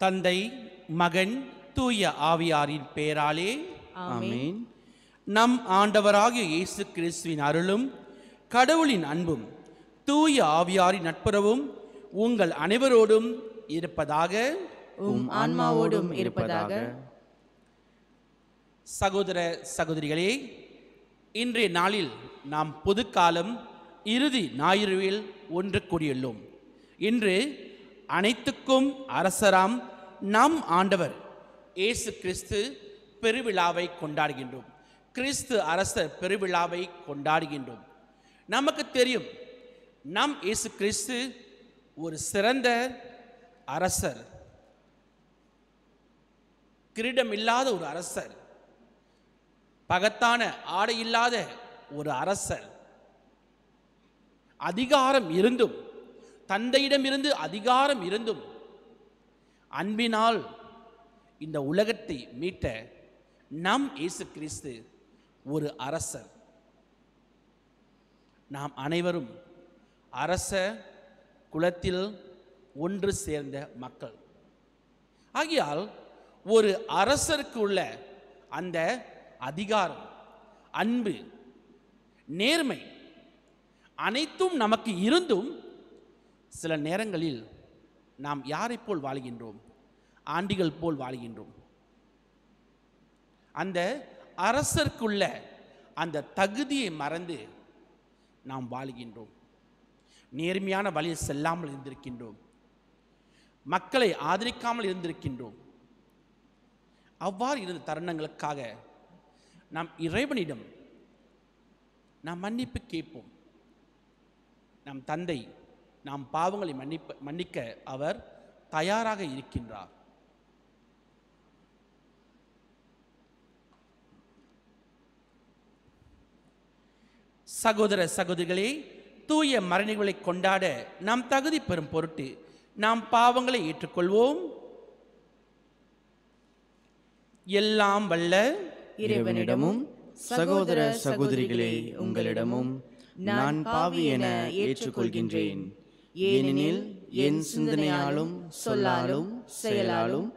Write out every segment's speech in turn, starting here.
தந்தை, மகன், தூய ஆவியாரின் பெயராலே ஆமென். நம் ஆண்டவராகிய இயேசு கிறிஸ்துவின் அருளும் கடவுளின் அன்பும் தூய ஆவியாரின் நட்புறவும் உங்கள் அனைவரோடும் இருப்பதாக. ஆன்மாவோடும் இருப்பதாக. சகோதர சகோதரிகளே, இன்றைய நாளில் நாம் பொதுக்காலம் இறுதி ஞாயிறுவில் ஒன்று கூடியுள்ளோம். இன்று அனைத்துக்கும் அரசராம் நம் ஆண்டவர் இயேசு கிறிஸ்து பெருவிழாவை கொண்டாடுகின்றோம். கிறிஸ்து அரசர் பெருவிழாவை கொண்டாடுகின்றோம். நமக்கு தெரியும், நம் இயேசு கிறிஸ்து ஒரு சிறந்த அரசர், கிரீடமில்லாத ஒரு அரசர், பகத்தான ஆடை இல்லாத ஒரு அரசர், அதிகாரம் இருந்தும், தந்தையிடமிருந்து அதிகாரம் இருந்தும் அன்பினால் இந்த உலகத்தை மீட்ட நம் இயேசு கிறிஸ்து ஒரு அரசர். நாம் அனைவரும் அரச குலத்தில் ஒன்று சேர்ந்த மக்கள் ஆகியால் ஒரு அரசருக்கு உள்ள அந்த அதிகாரம், அன்பு, நேர்மை அனைத்தும் நமக்கு இருந்தும் சில நேரங்களில் நாம் யாரை போல் வாழ்கின்றோம்? ஆண்டிகள் போல் வாழ்கின்றோம். அந்த அரசருக்குள்ள அந்த தகுதியை மறந்து நாம் வாழ்கின்றோம். நேர்மையான வழியில் செல்லாமல் இருந்திருக்கின்றோம். மக்களை ஆதரிக்காமல் இருந்திருக்கின்றோம். அவ்வாறு இருந்த தருணங்களுக்காக நாம் இறைவனிடம் நாம் மன்னிப்பு கேட்போம். நம் தந்தை நாம் பாவங்களை மன்னிக்க அவர் தயாராக இருக்கின்றார். சகோதர சகோதரிகளே, தூய மறைநிகழ்வை கொண்டாட நாம் தகுதி பெறும் பொருட்டு நாம் பாவங்களை ஏற்றுக்கொள்வோம். எல்லாம் வல்ல இறைவனிடமும் சகோதர சகோதரிகளே உங்களிடமும் நான் பாவி என ஏற்றுக்கொள்கின்றேன். ஏனெனில் என் சிந்தனையாலும் சொல்லாலும் செயலாலும்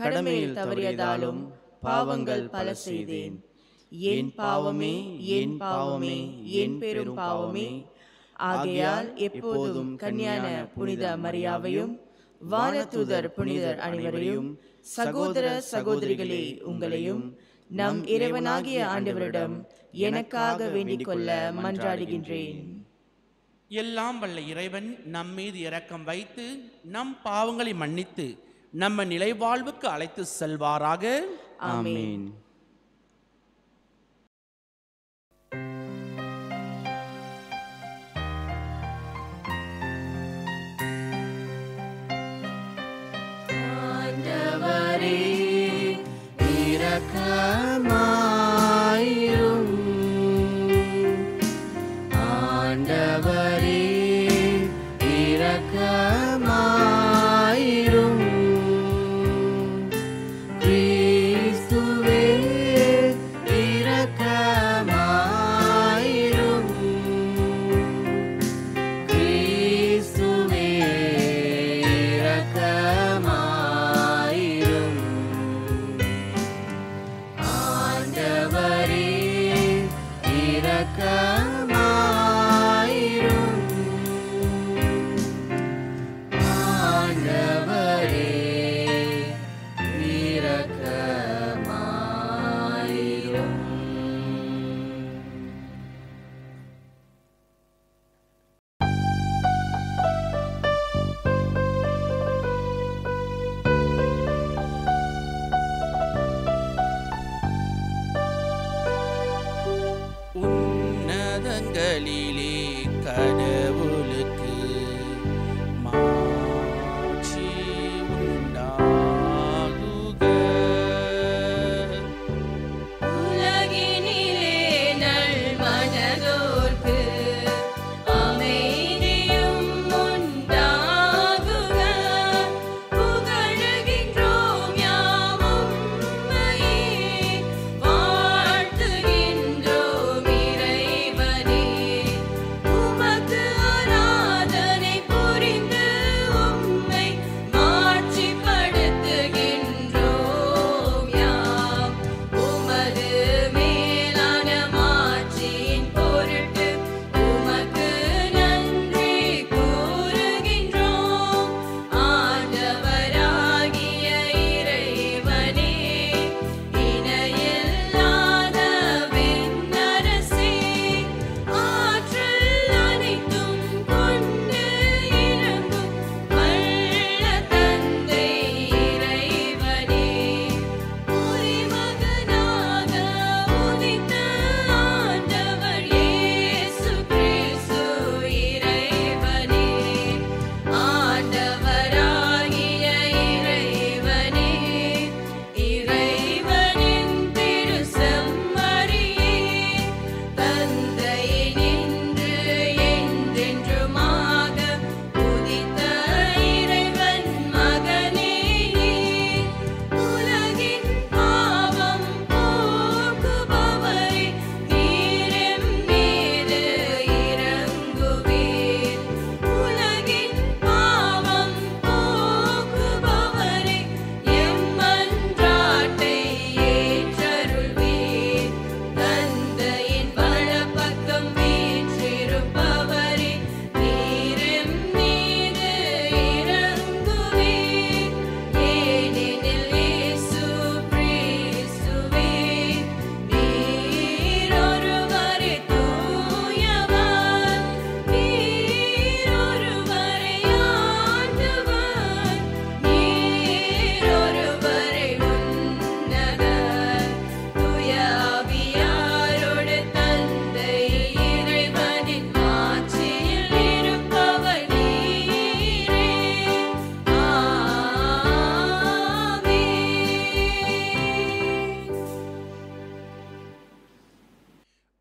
கடமையில் தவறியதாலும் பாவங்கள் பல செய்தேன். என் பாவமே, என் பாவமே, என் பெரும் பாவமே. ஆகையால் எப்போதும் கன்னியான புனித மரியாவையும் வானதூதர் புனிதர் அனைவரையும் சகோதர சகோதரிகளே உங்களையும் நம் இறைவனாகிய ஆண்டவரிடம் எனக்காக வேண்டிக் கொள்ள மன்றாடுகின்றேன். எல்லாம் வல்ல இறைவன் நம் மீது இரக்கம் வைத்து நம் பாவங்களை மன்னித்து நம்ம நிலைவாழ்வுக்கு அழைத்து செல்வாராக. ஆமென். ஆண்டவரே இரக்கமாயிரும். ஆண்டவரே இரக்கமாயிரும். கிறிஸ்துவே இரக்கமாயிரும். கிறிஸ்துவே இரக்கமாயிரும். ஆண்டவரே இரக்கமாயிரும். ஆண்டவரே இரக்கமாயிரும். உன்னதங்களிலே கடவுளுக்கு மாட்சி உண்டாகுக. உலகினிலே நல்மனதோர்க்கு அமைதியும் உண்டாகுக. புகழுகின்றோம் யாம் உம்மையே, வாழ்த்துகின்றோம் இறைவனே. உமக்கு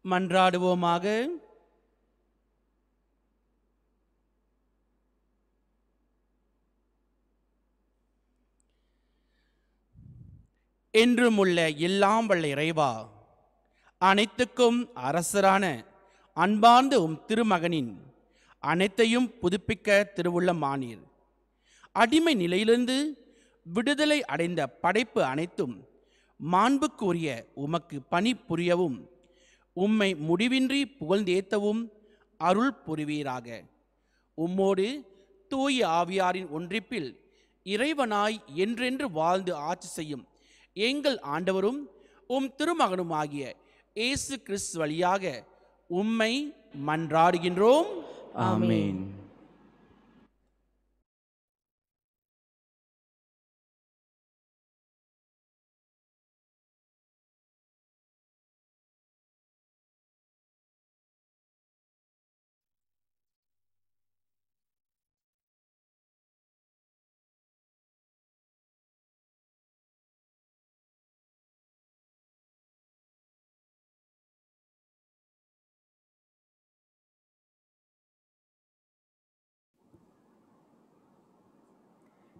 மன்றாடுவோமாக. என்றும் உள்ள எல்லாம் வல்ல இறைவா, அனைத்துக்கும் அரசரான அன்பார்ந்த உம் திருமகனின் அனைத்தையும் புதுப்பிக்க திருவுள்ளமானீர். அடிமை நிலையிலிருந்து விடுதலை அடைந்த படைப்பு அனைத்தும் மாண்புக்குரிய உமக்கு பணி புரியவும் உம்மை முடிவின்றி புகழ்ந்தேத்தவும் அருள் புரிவீராக. உம்மோடு தூய ஆவியாரின் ஒன்றிப்பில் இறைவனாய் என்றென்று வாழ்ந்து ஆட்சி செய்யும் எங்கள் ஆண்டவரும் உம் திருமகனுமாகிய இயேசு கிறிஸ்து வழியாக உம்மை மன்றாடுகின்றோம். ஆமென்.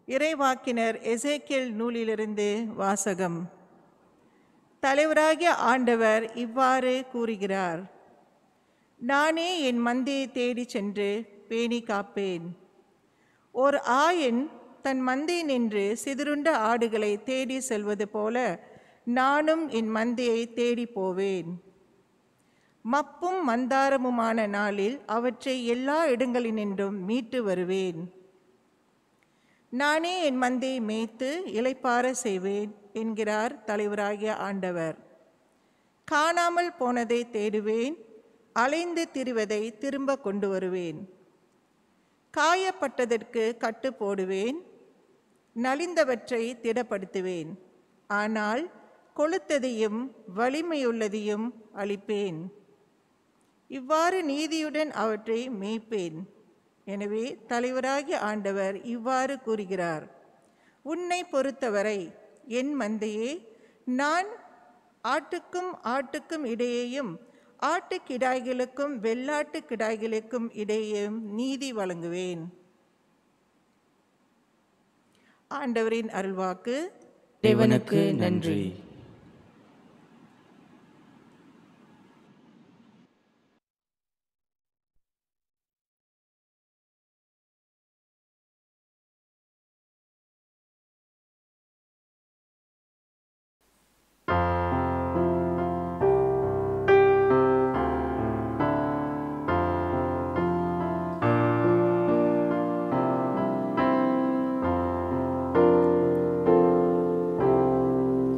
இறைவாக்கினர் எசேக்கியேல் நூலிலிருந்து வாசகம். தலைவராகிய ஆண்டவர் இவ்வாறு கூறுகிறார்: நானே என் மந்தையை தேடி சென்று பேணி காப்பேன். ஓர் ஆயன் தன் மந்தை நின்று சிதறுண்ட ஆடுகளை தேடி செல்வது போல நானும் என் மந்தையை தேடி போவேன். மப்பும் மந்தாரமுமான நாளில் அவற்றை எல்லா இடங்களினின்றும் மீட்டு வருவேன். நானே என் மந்தையை மேய்த்து இளைப்பாற செய்வேன் என்கிறார் தலைவராகிய ஆண்டவர். காணாமல் போனதை தேடுவேன், அலைந்து திரிவதை திரும்ப கொண்டு வருவேன். காயப்பட்டதற்கு கட்டு போடுவேன், நலிந்தவற்றை திடப்படுத்துவேன். ஆனால் கொழுத்ததையும் வலிமையுள்ளதையும் அளிப்பேன். இவ்வாறு நீதியுடன் அவற்றை மேய்ப்பேன். எனவே தலைவராகிய ஆண்டவர் இவ்வாறு கூறுகிறார்: உன்னை பொறுத்தவரை என் மந்தையே, நான் ஆட்டுக்கும் இடையேயும் ஆட்டுக்கிடாய்களுக்கும் வெள்ளாட்டு கிடாய்களுக்கும் இடையேயும் நீதி வழங்குவேன். ஆண்டவரின் அருள்வாக்கு. தேவனுக்கு நன்றி.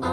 ஆ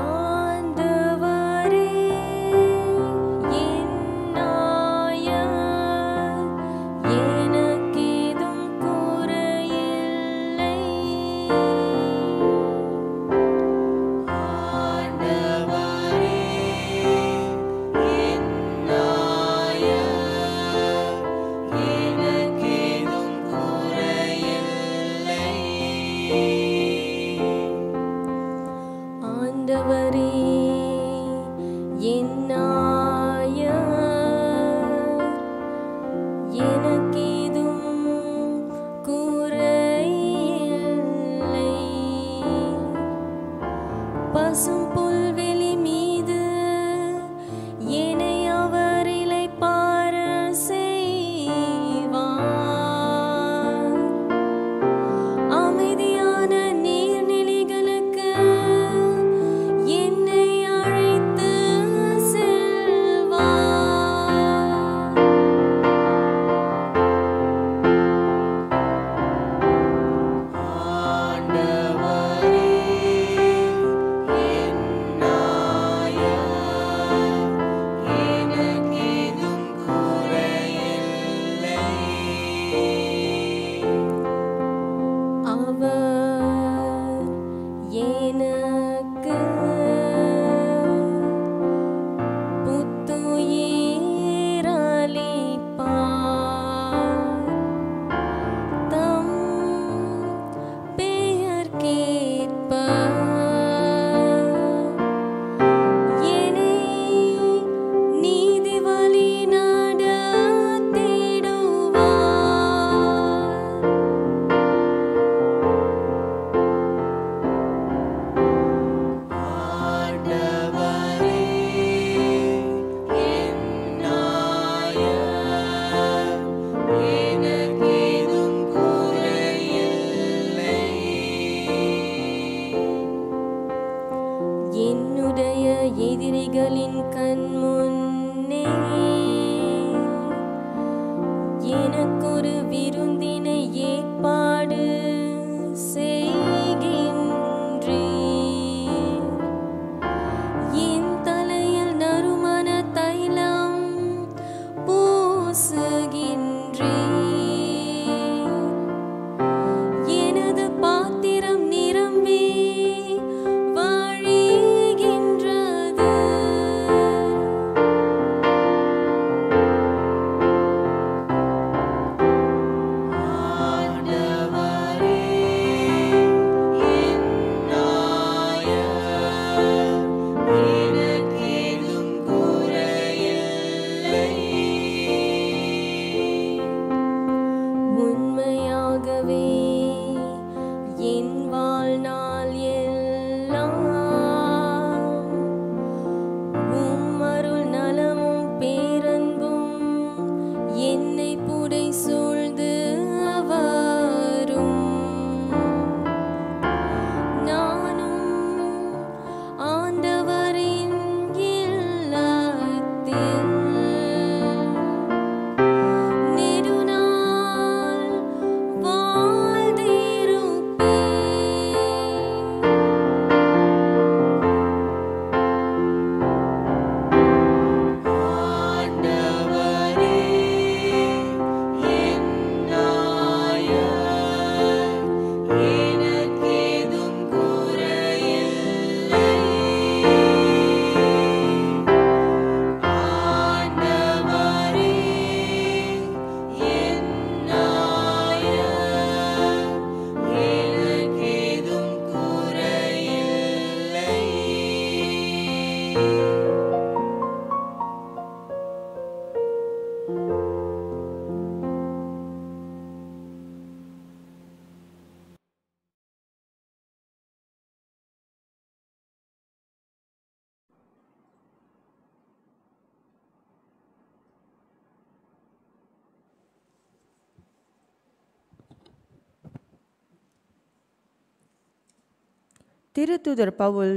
திருத்தூதர் பவுல்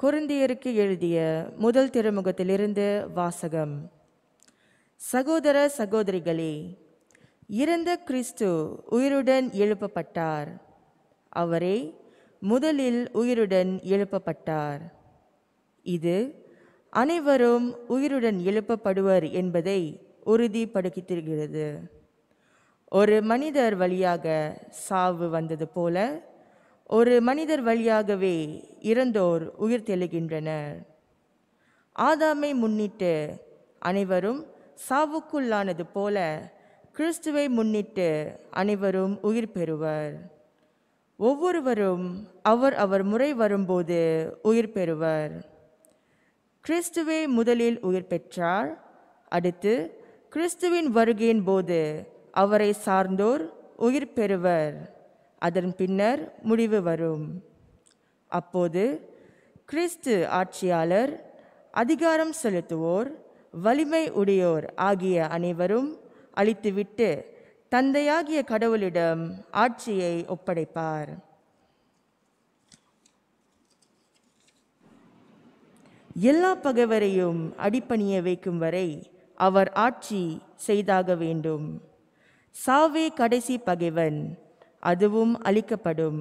கொரிந்தியருக்கு எழுதிய முதல் திருமுகத்திலிருந்து வாசகம். சகோதர சகோதரிகளே, இறந்த கிறிஸ்து உயிருடன் எழுப்பப்பட்டார். அவரே முதலில் உயிருடன் எழுப்பப்பட்டார். இது அனைவரும் உயிருடன் எழுப்பப்படுவர் என்பதை உறுதிப்படுத்துகிறது. ஒரு மனிதர் வழியாக சாவு வந்தது போல ஒரு மனிதர் வழியாகவே இறந்தோர் உயிர் தெழுகின்றனர். ஆதாமை முன்னிட்டு அனைவரும் சாவுக்குள்ளானது போல கிறிஸ்துவை முன்னிட்டு அனைவரும் உயிர் பெறுவர். ஒவ்வொருவரும் அவர் முறை வரும்போது உயிர் பெறுவர். கிறிஸ்துவே முதலில் உயிர் பெற்றார். அடுத்து கிறிஸ்துவின் வருகையின் போது அவரை சார்ந்தோர் உயிர் பெறுவர். அதன் பின்னர் முடிவு வரும். அப்போது கிறிஸ்து ஆட்சியாளர், அதிகாரம் செலுத்துவோர், வலிமை உடையோர் ஆகிய அனைவரும் அழித்துவிட்டு தந்தையாகிய கடவுளிடம் ஆட்சியை ஒப்படைப்பார். எல்லா பகைவரையும் அடிபணிய வைக்கும் வரை அவர் ஆட்சி செய்தாக வேண்டும். சாவே கடைசி பகைவன், அதுவும் அழிக்கப்படும்.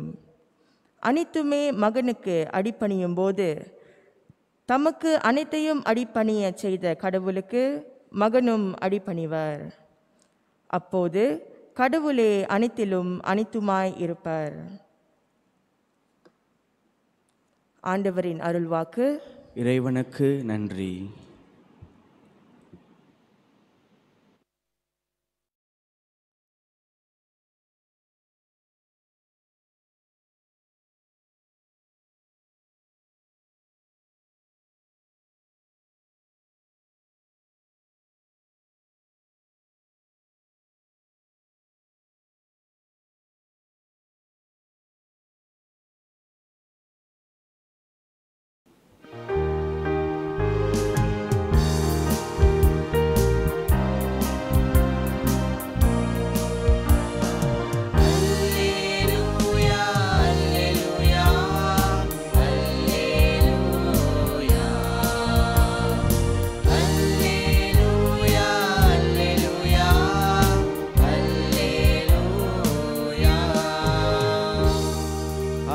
அனைத்துமே மகனுக்கு அடிபணியும் போது தமக்கு அனைத்தையும் அடிபணிய செய்த கடவுளுக்கு மகனும் அடிபணிவர். அப்போது கடவுளே அனைத்திலும் அனைத்துமாய் இருப்பர். ஆண்டவரின் அருள்வாக்கு. இறைவனுக்கு நன்றி.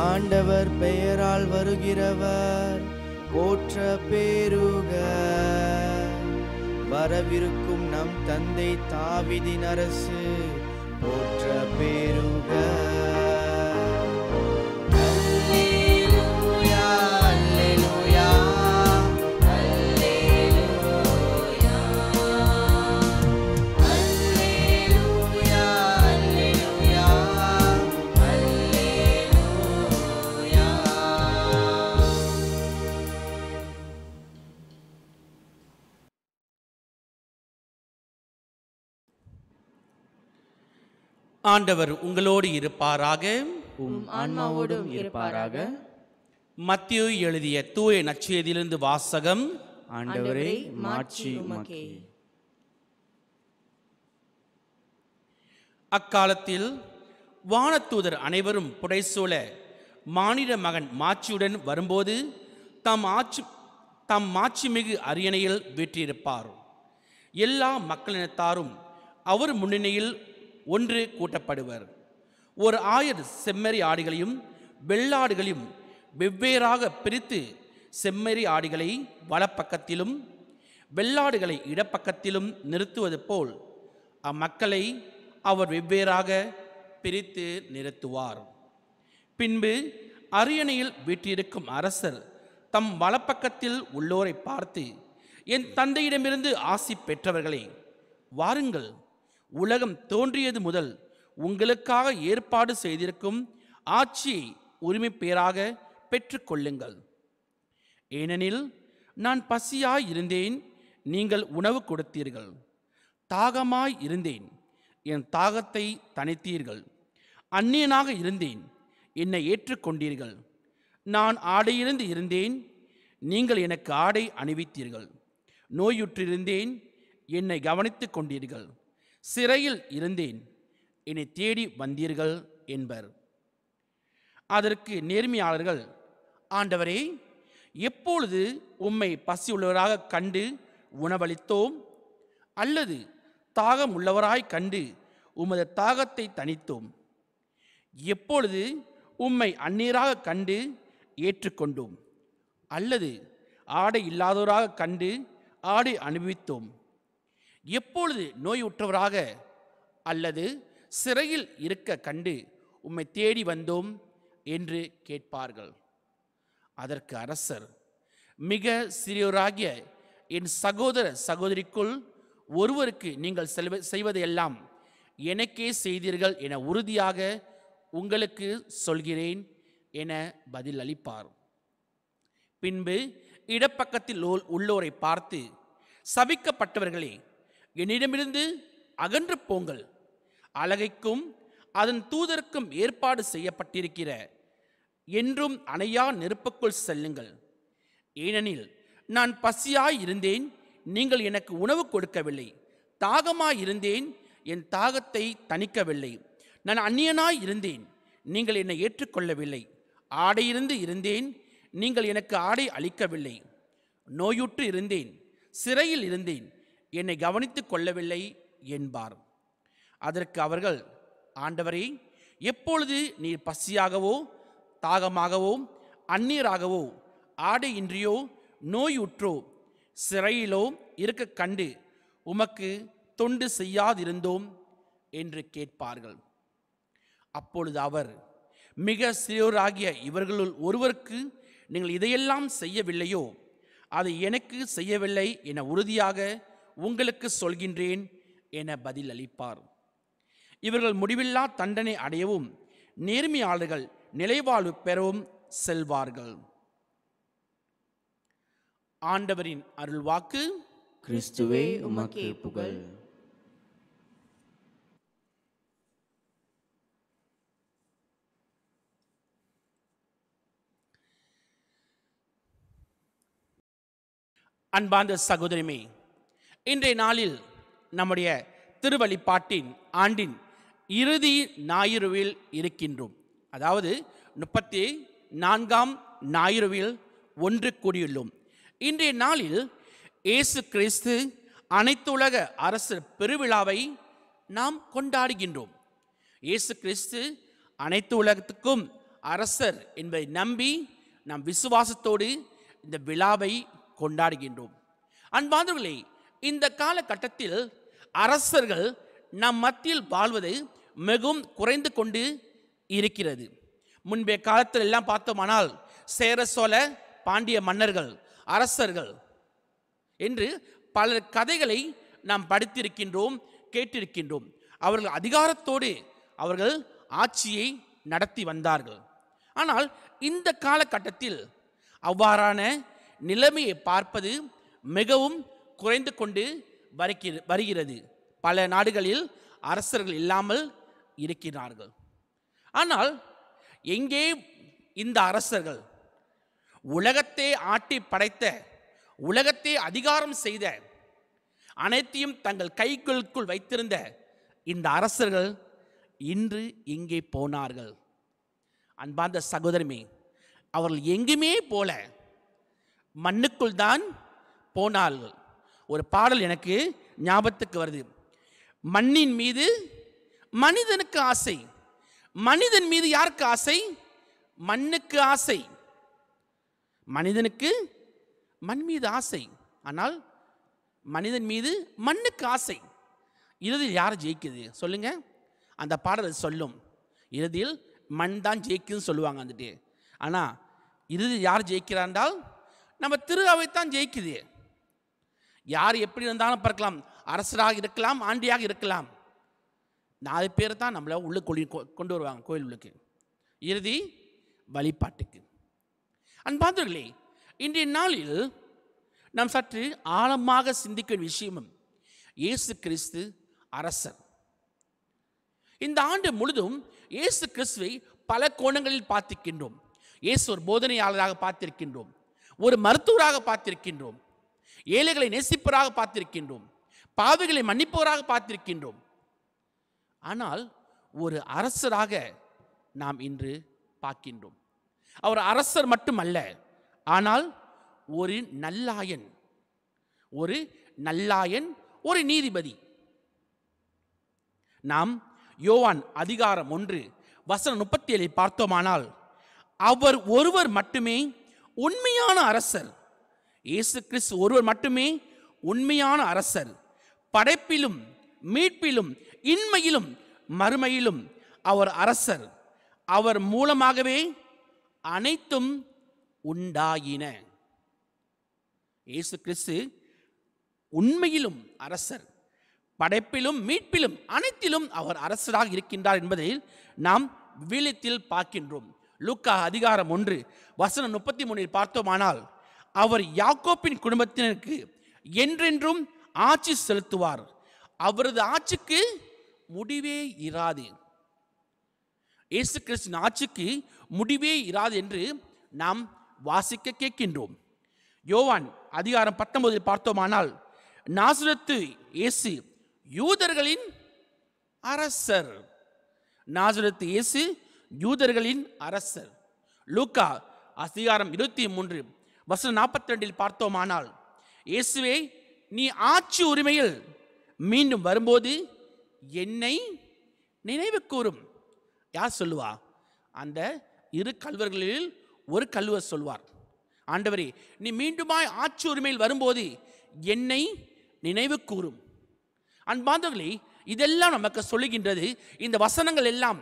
ஆண்டவர் பெயரால் வருகிறவர் போற்ற பெறுக. வரவிருக்கும் நம் தந்தை தாவீதின் அரசு போற்ற பெறுக. ஆண்டவர் உங்களோடு இருப்பாராக. உம் ஆன்மாவோடும் இருப்பாராக. மத்தேயு எழுதிய தூய நற்செய்தியிலிருந்து வாசகம். ஆண்டவரே, மாட்சி உமக்கே. அக்காலத்தில் வானதூதர் அனைவரும் புடைசூழ மானிட மகன் மாட்சியுடன் வரும்போது தம் மாட்சிமிகு அரியணையில் வீற்றிருப்பார். எல்லா மக்களினத்தாரும் அவர் முன்னிலையில் ஒன்று கூட்டப்படுவர். ஒரு 1000 செம்மறி ஆடுகளையும் வெள்ளாடுகளையும் வெவ்வேறாக பிரித்து செம்மறி ஆடுகளை வலப்பக்கத்திலும் வெள்ளாடுகளை இடப்பக்கத்திலும் நிறுத்துவது போல் அம்மக்களை அவர் வெவ்வேறாக பிரித்து நிறுத்துவார். பின்பு அரியணையில் வீற்றிருக்கும் அரசர் தம் வலப்பக்கத்தில் உள்ளோரை பார்த்து, என் தந்தையிடமிருந்து ஆசி பெற்றவர்களே, வாருங்கள், உலகம் தோன்றியது முதல் உங்களுக்காக ஏற்பாடு செய்திருக்கும் ஆட்சியை உரிமை பேராக பெற்றுக்கொள்ளுங்கள். ஏனெனில் நான் பசியாய் இருந்தேன், நீங்கள் உணவு கொடுத்தீர்கள். தாகமாய் இருந்தேன், என் தாகத்தை தணித்தீர்கள். அந்நியனாக இருந்தேன், என்னை ஏற்றுக்கொண்டீர்கள். நான் ஆடையிலிருந்து இருந்தேன், நீங்கள் எனக்கு ஆடை அணிவித்தீர்கள். நோயுற்றிருந்தேன், என்னை கவனித்துக் கொண்டீர்கள். சிறையில் இருந்தேன், என்னை தேடி வந்தீர்கள் என்பர். அதற்கு நேர்மையாளர்கள், ஆண்டவரே, எப்பொழுது உம்மை பசியுள்ளவராக கண்டு உணவளித்தோம், அல்லது தாகம் உள்ளவராய் கண்டு உமது தாகத்தை தணித்தோம்? எப்பொழுது உம்மை அந்நீராக கண்டு ஏற்றுக்கொண்டோம், அல்லது ஆடை இல்லாதவராக கண்டு ஆடை அனுபவித்தோம்? எப்பொழுது நோயுற்றவராக அல்லது சிறையில் இருக்க கண்டு உம்மை தேடி வந்தோம் என்று கேட்பார்கள். அதற்கு அரசர், மிக சிறியோராகிய என் சகோதர சகோதரிக்குள் ஒருவருக்கு நீங்கள் செய்வதையெல்லாம் எனக்கே செய்தீர்கள் என உறுதியாக உங்களுக்கு சொல்கிறேன் என பதில் அளிப்பார். பின்பு இடப்பக்கத்தில் உள்ளோரை பார்த்து, சபிக்கப்பட்டவர்களே, என்னிடமிருந்து அகன்று போங்கள், அலகைக்கும் அதன் தூதருக்கும் ஏற்பாடு செய்யப்பட்டிருக்கிற என்றும் அணையா நெருப்புக்குள் செல்லுங்கள். ஏனெனில் நான் பசியாய் இருந்தேன், நீங்கள் எனக்கு உணவு கொடுக்கவில்லை. தாகமாய் இருந்தேன், என் தாகத்தை தணிக்கவில்லை. நான் அந்நியனாய் இருந்தேன், நீங்கள் என்னை ஏற்றுக்கொள்ளவில்லை. ஆடையிருந்து இருந்தேன், நீங்கள் எனக்கு ஆடை அளிக்கவில்லை. நோயுற்று இருந்தேன், சிறையில் இருந்தேன், என்னை கவனித்துக் கொள்ளவில்லை என்பார். அதற்கு அவர்கள், ஆண்டவரே, எப்பொழுது நீர் பசியாகவோ தாகமாகவோ அந்நீராகவோ ஆடையின்றியோ நோயுற்றோ சிறையிலோ இருக்க கண்டு உமக்கு தொண்டு செய்யாதிருந்தோம் என்று கேட்பார்கள். அப்பொழுது அவர், மிக சிறியோராகிய இவர்களுள் ஒருவருக்கு நீங்கள் இதையெல்லாம் செய்யவில்லையோ, அதை எனக்கு செய்யவில்லை என உறுதியாக உங்களுக்கு சொல்கின்றேன் என பதில் அளிப்பார். இவர்கள் முடிவில்லா தண்டனை அடையவும் நேர்மையாளர்கள் நிலைவாழ்வு பெறவும் செல்வார்கள். ஆண்டவரின் அருள்வாக்கு. கிறிஸ்துவே உமக்கு புகழ். அன்பார்ந்த சகோதரமே, இன்றைய நாளில் நம்முடைய திருவழிபாட்டின் ஆண்டின் இறுதி ஞாயிறுவில் இருக்கின்றோம். அதாவது 34ஆம் ஞாயிறுவில் ஒன்று கூடியுள்ளோம். இன்றைய நாளில் இயேசு கிறிஸ்து அனைத்துலக அரசர் பெருவிழாவை நாம் கொண்டாடுகின்றோம். இயேசு கிறிஸ்து அனைத்து உலகத்துக்கும் அரசர் என்பதை நம்பி நாம் விசுவாசத்தோடு இந்த விழாவை கொண்டாடுகின்றோம். அன்பார்ந்தவர்களே, இந்த காலகட்டத்தில் அரசர்கள் நம் மத்தியில் வாழ்வது மிகவும் குறைந்து கொண்டு இருக்கிறது. முன்பே காலத்தில் எல்லாம் பார்த்தோமானால் சேர சோழ பாண்டிய மன்னர்கள், அரசர்கள் என்று பல கதைகளை நாம் படித்திருக்கின்றோம், கேட்டிருக்கின்றோம். அவர்கள் அதிகாரத்தோடு அவர்கள் ஆட்சியை நடத்தி வந்தார்கள். ஆனால் இந்த காலகட்டத்தில் அவ்வாறான நிலைமையை பார்ப்பது மிகவும் குறைந்து கொண்டு வருகிறது. பல நாடுகளில் அரசர்கள் இல்லாமல் இருக்கிறார்கள். ஆனால் எங்கே இந்த அரசர்கள்? உலகத்தை ஆட்டி படைத்த, உலகத்தை அதிகாரம் செய்த, அனைத்தையும் தங்கள் கைகளுக்குள் வைத்திருந்த இந்த அரசர்கள் இன்று எங்கே போனார்கள்? அன்பார்ந்த சகோதரமே, அவர்கள் எங்குமே போல மண்ணுக்குள் தான் போனார்கள். ஒரு பாடல் எனக்கு ஞாபகத்துக்கு வருது. மண்ணின் மீது மனிதனுக்கு ஆசை. மனிதன் மீது யாருக்கு ஆசை? மண்ணுக்கு ஆசை. மனிதனுக்கு மண் மீது ஆசை, ஆனால் மனிதன் மீது மண்ணுக்கு ஆசை. இறுதியில் யார் ஜெயிக்குது சொல்லுங்க? அந்த பாடல் சொல்லும், இறுதியில் மண் தான் ஜெயிக்குதுன்னு சொல்லுவாங்க வந்துட்டு. ஆனால் இறுதியில் யார் ஜெயிக்கிறார் என்றால் நம்ம திரு அவைத்தான் ஜெயிக்குது. யார் எப்படி இருந்தாலும் பார்க்கலாம், அரசராக இருக்கலாம், ஆண்டியாக இருக்கலாம். 4 பேர் தான் நம்மளை உள்ள கொண்டு வருவாங்க கோயில் உள்ளுக்கு, இறுதி வழிபாட்டுக்கு. அன்பார்ந்தவர்களே, இன்றைய நாளில் நாம் சற்று ஆழமாக சிந்திக்க விஷயமும் இயேசு கிறிஸ்து அரசர். இந்த ஆண்டு முழுதும் இயேசு கிறிஸ்துவை பல கோணங்களில் பார்த்திருக்கின்றோம். இயேசு ஒரு போதனையாளராக பார்த்திருக்கின்றோம், ஒரு மருத்துவராக பார்த்திருக்கின்றோம், ஏழைகளை நேசிப்பவராக பார்த்திருக்கின்றோம், பாவிகளை மன்னிப்பவராக பார்த்திருக்கின்றோம். ஆனால் ஒரு அரசராக நாம் இன்று பார்க்கின்றோம். அவர் அரசர் மட்டுமல்ல, ஆனால் ஒரு நல்லாயன், ஒரு நல்லாயன், ஒரு நீதிபதி. நாம் யோவான் அதிகாரம் 1 வசனம் 37 பார்த்தோமானால், அவர் ஒருவர் மட்டுமே உண்மையான அரசர். இயேசு கிறிஸ்து ஒருவர் மட்டுமே உண்மையான அரசர். படைப்பிலும் மீட்பிலும் இன்மையிலும் மறுமையிலும் அவர் அரசர். அவர் மூலமாகவே அனைத்தும் உண்டாயின. இயேசு கிறிஸ்து உண்மையிலும் அரசர், படைப்பிலும் மீட்பிலும் அனைத்திலும் அவர் அரசராக இருக்கின்றார் என்பதை நாம் விவிலியத்தில் பார்க்கின்றோம். லூக்கா அதிகாரம் 1 வசனம் 33 பார்த்தோமானால், அவர் யாக்கோப்பின் குடும்பத்தினருக்கு என்றென்றும் ஆட்சி செலுத்துவார், அவரது ஆட்சிக்கு முடிவே இராது. இயேசு கிறிஸ்துவின் ஆட்சிக்கு முடிவே இராது என்று நாம் வாசிக்க கேட்கின்றோம். யோவான் அதிகாரம் 19 பார்த்தோமானால், நாசரேத்து இயேசு யூதர்களின் அரசர். நாசரேத்து இயேசு யூதர்களின் அரசர். லூக்கா அதிகாரம் 23 வசனம் 42 பார்த்தோமானால், இயேசுவே, நீ ஆட்சி உரிமையில் மீண்டும் வரும்போது என்னை நினைவு கூறும். யார் சொல்லுவா? அந்த இரு கல்வர்களில் ஒரு கல்வர் சொல்வார், ஆண்டவரே, நீ மீண்டுமாய் ஆட்சி உரிமையில் வரும்போது என்னை நினைவு கூறும். அன்பார்ந்தவர்களே, இதெல்லாம் நமக்கு சொல்லுகின்றது, இந்த வசனங்கள் எல்லாம்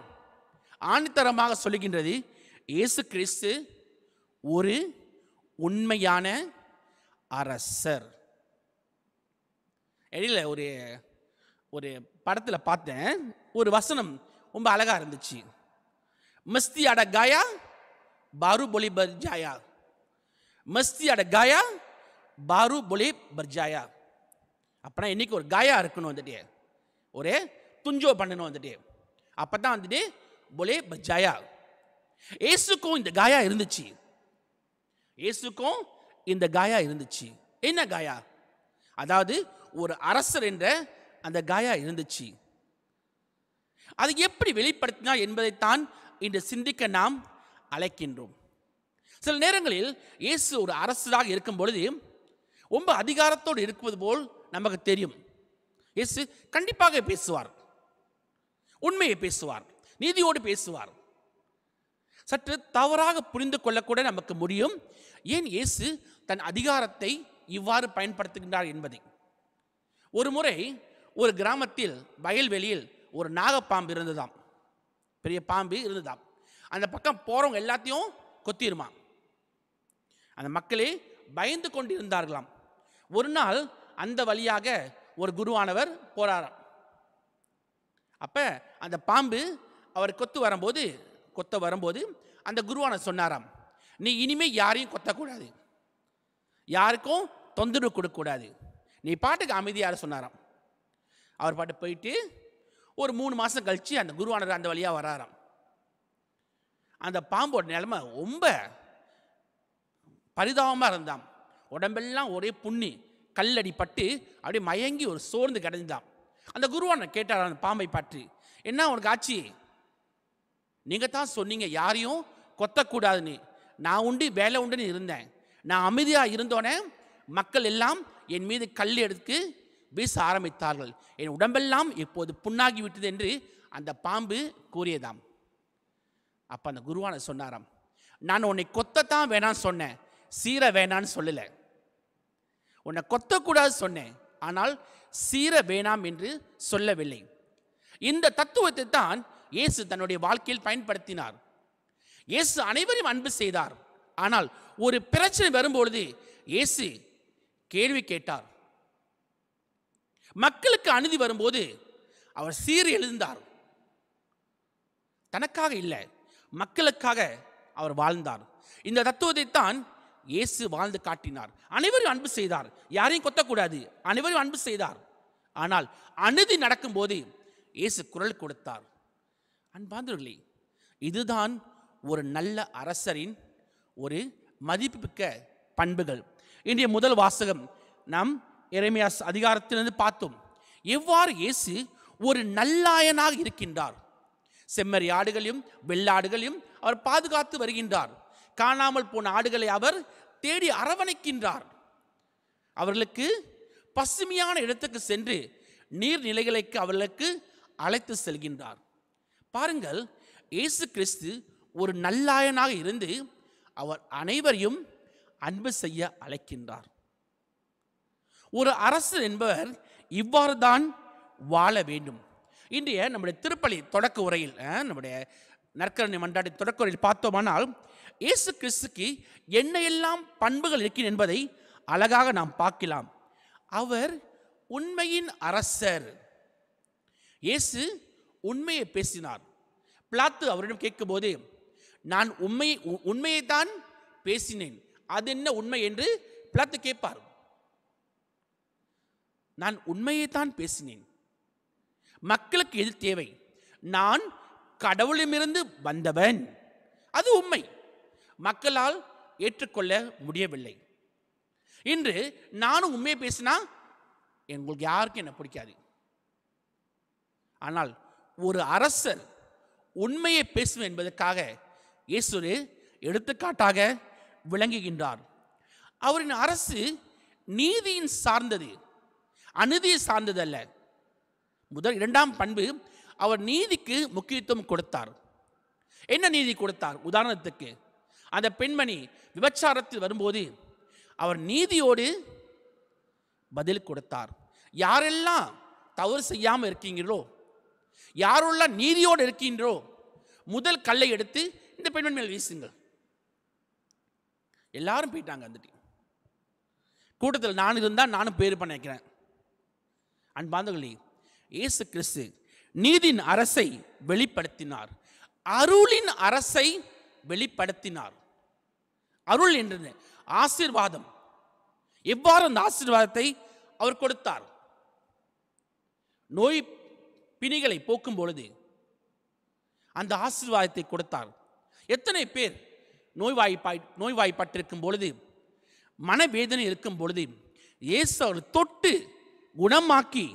ஆணித்தரமாக சொல்லுகின்றது, இயேசு கிறிஸ்து ஒரு உண்மையான அரசர். இடையில ஒரு படத்தில் பார்த்தேன், ஒரு வசனம் ரொம்ப அழகா இருந்துச்சு. மஸ்தி அட காயா பாரு பொலி பர்ஜாயா, மஸ்தி அட காயா பாரு பொலி பர்ஜாயா. அப்படின்னா இன்னைக்கு ஒரு காயா இருக்கணும், வந்துட்டு ஒரு துஞ்சோ பண்ணணும், வந்துட்டு அப்பதான் வந்துட்டு பொலே பர்ஜாயா. இயேசுக்கும் இந்த காயா இருந்துச்சு, இயேசுக்கும் இந்த காயா இருந்துச்சு. என்ன காயா? அதாவது ஒரு அரசர் என்ற அந்த காயா இருந்துச்சு. அதை எப்படி வெளிப்படுத்தினார் என்பதைத்தான் இன்று சிந்திக்க நாம் அழைக்கின்றோம். சில நேரங்களில் இயேசு ஒரு அரசராக இருக்கும் பொழுது ரொம்ப அதிகாரத்தோடு இருப்பது போல் நமக்கு தெரியும். இயேசு கண்டிப்பாக பேசுவார், உண்மையை பேசுவார், நீதியோடு பேசுவார். சற்று தவறாக புரிந்து கொள்ளக்கூட நமக்கு முடியும், ஏன் இயேசு தன் அதிகாரத்தை இவ்வாறு பயன்படுத்துகின்றார் என்பதை. ஒரு முறை ஒரு கிராமத்தில் வயல்வெளியில் ஒரு நாகப்பாம்பு இருந்ததாம், பெரிய பாம்பு இருந்ததாம். அந்த பக்கம் போறவங்க எல்லாத்தையும் கொத்திருமா. அந்த மக்களே பயந்து கொண்டு இருந்தார்களாம். ஒரு நாள் அந்த வழியாக ஒரு குருவானவர் போறாராம். அப்ப அந்த பாம்பு அவர் கொத்த வரும்போது அந்த குருவானவர் சொன்னாராம், நீ இனிமே யாரையும் கொத்தக்கூடாது, யாருக்கும் தொந்தரவு கொடுக்கக்கூடாது, நீ பாட்டுக்கு அமைதியாக சொன்னாராம். அவர் பாட்டு போயிட்டு ஒரு 3 மாதம் கழிச்சு அந்த குருவானவர் அந்த வழியாக வராராம். அந்த பாம்போட நிலைமை ரொம்ப பரிதாபமாக இருந்தாம். உடம்பெல்லாம் ஒரே புண்ணி, கல்லடி பட்டு அப்படியே மயங்கி ஒரு சோர்ந்து கிடந்தான். அந்த குருவான கேட்டார் அந்த பாம்பை பற்றி, என்ன உனக்கு ஆச்சு? நீங்கள் தான் சொன்னீங்க யாரையும் கொத்தக்கூடாதுன்னு, நான் உண்டு வேலை உண்டுன்னு இருந்தேன், நான் அமைதியாக இருந்தோன்னே மக்கள் எல்லாம் என் மீது கல் எடுத்து வீச ஆரம்பித்தார்கள், என் உடம்பெல்லாம் இப்போது புண்ணாகி விட்டது என்று அந்த பாம்பு கூறியதாம். அப்போ அந்த குருவான சொன்னாராம், நான் உன்னை கொத்தத்தான் வேணான்னு சொன்னேன், சீர வேணான்னு சொல்லலை. உன்னை கொத்தக்கூடாது சொன்னேன், ஆனால் சீர வேணாம் என்று சொல்லவில்லை. இந்த தத்துவத்தை தான் இயேசு தன்னுடைய வாழ்க்கையில் பயன்படுத்தினார். இயேசு அனைவரையும் அன்பு செய்தார். ஆனால் ஒரு பிரச்சனை வரும்பொழுது இயேசு கேள்வி கேட்டார். மக்களுக்கு அநீதி வரும்போது அவர் சீறி எழுந்தார். தனக்காக இல்லை, மக்களுக்காக அவர் வாழ்ந்தார். இந்த தத்துவத்தை தான் இயேசு வாழ்ந்து காட்டினார். அனைவரும் அன்பு செய்தார், யாரையும் கொத்தக்கூடாது, அனைவரும் அன்பு செய்தார். ஆனால் அநீதி நடக்கும்போது இயேசு குரல் கொடுத்தார். அன்பார்ந்தவர்களே, இதுதான் ஒரு நல்ல அரசரின் ஒரு மதிப்புமிக்க பண்புகள். இன்றைய முதல் வாசகம் நாம் எரேமியா அதிகாரத்திலிருந்து பார்த்தோம். எவ்வாறு இயேசு ஒரு நல்லாயனாக இருக்கின்றார். செம்மறி ஆடுகளையும் வெள்ளாடுகளையும் அவர் பாதுகாத்து வருகின்றார். காணாமல் போன ஆடுகளை அவர் தேடி அரவணைக்கின்றார். அவர்களுக்கு பசுமையான இடத்துக்கு சென்று நீர்நிலைகளுக்கு அவர்களுக்கு அழைத்து செல்கின்றார். பாருங்கள், இயேசு கிறிஸ்து ஒரு நல்லாயனாக இருந்து அவர் அனைவரையும் அன்பு செய்ய அழைக்கின்றார். ஒரு அரசர் என்பவர் இவ்வாறு தான் வாழ வேண்டும். இன்றைய நம்முடைய திருப்பலி தொடக்க உரையில், நம்முடைய நற்கருணை மன்றாடி தொடக்க உரையில் பார்த்தோமானால், இயேசு கிறிஸ்துக்கு என்ன எல்லாம் பண்புகள் இருக்கின்றன என்பதை அழகாக நாம் பார்க்கலாம். அவர் உண்மையின் அரசர். இயேசு உண்மையை பேசினார். பிலாத்து அவரிடம் கேட்கும்போது, நான் உண்மையை தான் பேசினேன், அது என்ன உண்மை என்று பிலாத்து கேட்பார். நான் உண்மையை தான் பேசினேன். மக்களுக்கு எது தேவை? நான் கடவுளிடமிருந்து வந்தவன், அது உண்மை. மக்களால் ஏற்றுக்கொள்ள முடியவில்லை. இன்று நானும் உண்மையை பேசினா உங்களுக்கு யாருக்கும் என்ன பிடிக்காது. ஆனால் ஒரு அரசர் உண்மையை பேசுவேன் என்பதற்காக இயேசு எடுத்துக்காட்டாக விளங்குகின்றார். அவரின் அரசு நீதியின் சார்ந்தது, அநீதியை சார்ந்தது அல்ல. இரண்டாம் பண்பு, அவர் நீதிக்கு முக்கியத்துவம் கொடுத்தார். என்ன நீதி கொடுத்தார்? உதாரணத்துக்கு, அந்த பெண்மணி விபச்சாரத்தில் வரும்போது அவர் நீதியோடு பதில் கொடுத்தார். யாரெல்லாம் தவறு செய்யாமல் இருக்கீங்களோ, யாரெல்லாம் நீதியோடு இருக்கின்றோ, முதல் கல்லை எடுத்து இந்த பெண்மணி மேல் வீசுங்கள். எல்லாரும் போயிட்டாங்க. வந்துட்டு கூட்டத்தில் நான் இருந்தால் நானும் பேரு பண்ண வைக்கிறேன். அன்பார்ந்தவர்களே, இயேசு கிறிஸ்து நீதியின் அரசை வெளிப்படுத்தினார், அருளின் அரசை வெளிப்படுத்தினார். அருள் என்றது ஆசீர்வாதம். எவ்வாறு அந்த ஆசீர்வாதத்தை அவர் கொடுத்தார்? நோய் பிணிகளை போக்கும் பொழுது அந்த ஆசீர்வாதத்தை கொடுத்தார். எத்தனை பேர் நோய்வாய்ப்பட்டிருக்கும் பொழுது, மனவேதனை இருக்கும் பொழுது இயேசு அவர் தொட்டு குணமாக்கி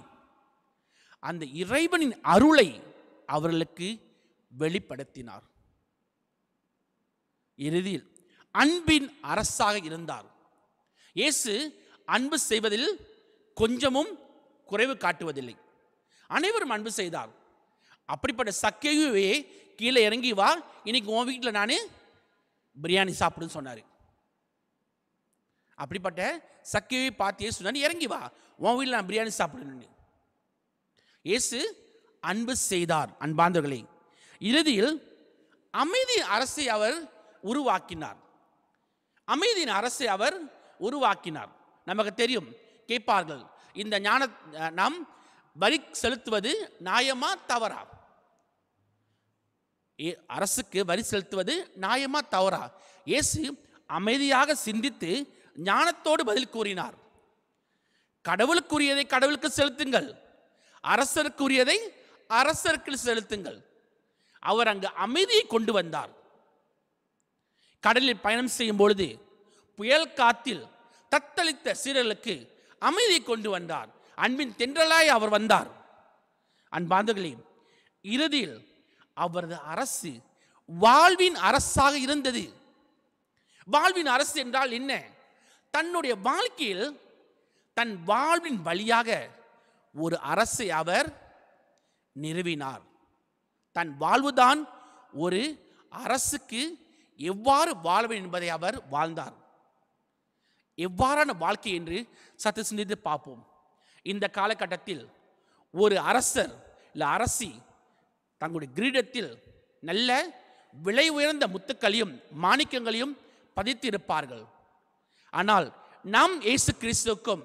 அந்த இறைவனின் அருளை அவர்களுக்கு வெளிப்படுத்தினார். இறுதியில் அன்பின் அரசாக இருந்தார். இயேசு அன்பு செய்வதில் கொஞ்சமும் குறைவு காட்டுவதில்லை. அனைவரும் அன்பு செய்தார். அப்படிப்பட்ட சக்கேயுவே கீழே இறங்கி வா, இன்னைக்கு உன் வீட்டில் நான் பிரியாணி சாப்பிடுன்னு சொன்னார். அப்படிப்பட்ட சக்கேயுவை பார்த்து இயேசு சொன்னார், இறங்கி வா, உன் வீட்டில் நான் பிரியாணி சாப்பிடணும்னு. இயேசு அன்பு செய்தார். அன்பார்ந்தவர்களே, இறுதியில் அமைதியின் அரசை அவர் உருவாக்கினார். அமைதியின் அரசை அவர் உருவாக்கினார். நமக்கு தெரியும், கேட்பார்கள், இந்த நாம் வரி செலுத்துவது நியாயமா தவறா? அரசுக்கு வரி செலுத்துவது நியாயமா தவறா? இயேசு அமைதியாக சிந்தித்து ஞானத்தோடு பதில் கூறினார். கடவுளுக்குரியதை கடவுளுக்கு செலுத்துங்கள், அரசருக்குரியதை அரசருக்கு செலுத்துங்கள். அவர் அங்கு அமைதியை கொண்டு வந்தார். கடலில் பயணம் செய்யும் பொழுது புயல் காத்தில் தத்தளித்த சீடர்களுக்கு அமைதியை கொண்டு வந்தார். அன்பின் தென்றலாய் அவர் வந்தார். அன்பார்ந்தவர்களே, இறுதியில் அவரது அரசு வாழ்வின் அரசாக இருந்தது. வாழ்வின் அரசு என்றால் என்ன? தன்னுடைய வாழ்க்கையில் தன் வாழ்வின் வழியாக ஒரு அரசை அவர் நிறுவினார். தன் வாழ்வுதான் ஒரு அரசுக்கு எவ்வாறு வாழ்வு என்பதை அவர் வாழ்ந்தார். எவ்வாறான வாழ்க்கை என்று சற்று சிந்தித்து பார்ப்போம். இந்த காலகட்டத்தில் ஒரு அரசர் இல்லை அரசி தங்களுடைய கிரீடத்தில் நல்ல விலை உயர்ந்த முத்துக்களையும் மாணிக்கங்களையும் பதித்து இருப்பார்கள். ஆனால் நாம் இயேசு கிறிஸ்துவுக்கும்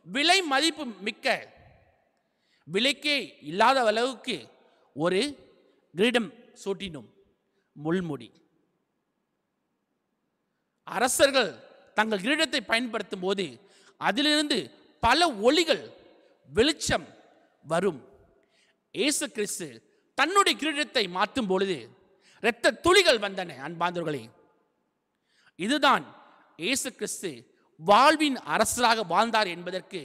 விலை மதிப்பு மிக்க, விலைக்கே இல்லாத அளவுக்கு ஒரு கிரீடம் சூட்டினோம், முள்முடி. அரசர்கள் தங்கள் கிரீடத்தை பயன்படுத்தும் போது அதிலிருந்து பல ஒளிகள், வெளிச்சம் வரும். இயேசு கிறிஸ்து தன்னுடைய கிரீடத்தை மாற்றும் பொழுது இரத்த துளிகள் வந்தன. அன்பார்ந்தவர்களே, இதுதான் இயேசு கிறிஸ்து வாழ்வின் அரசராக வாழ்ந்தார் என்பதற்கு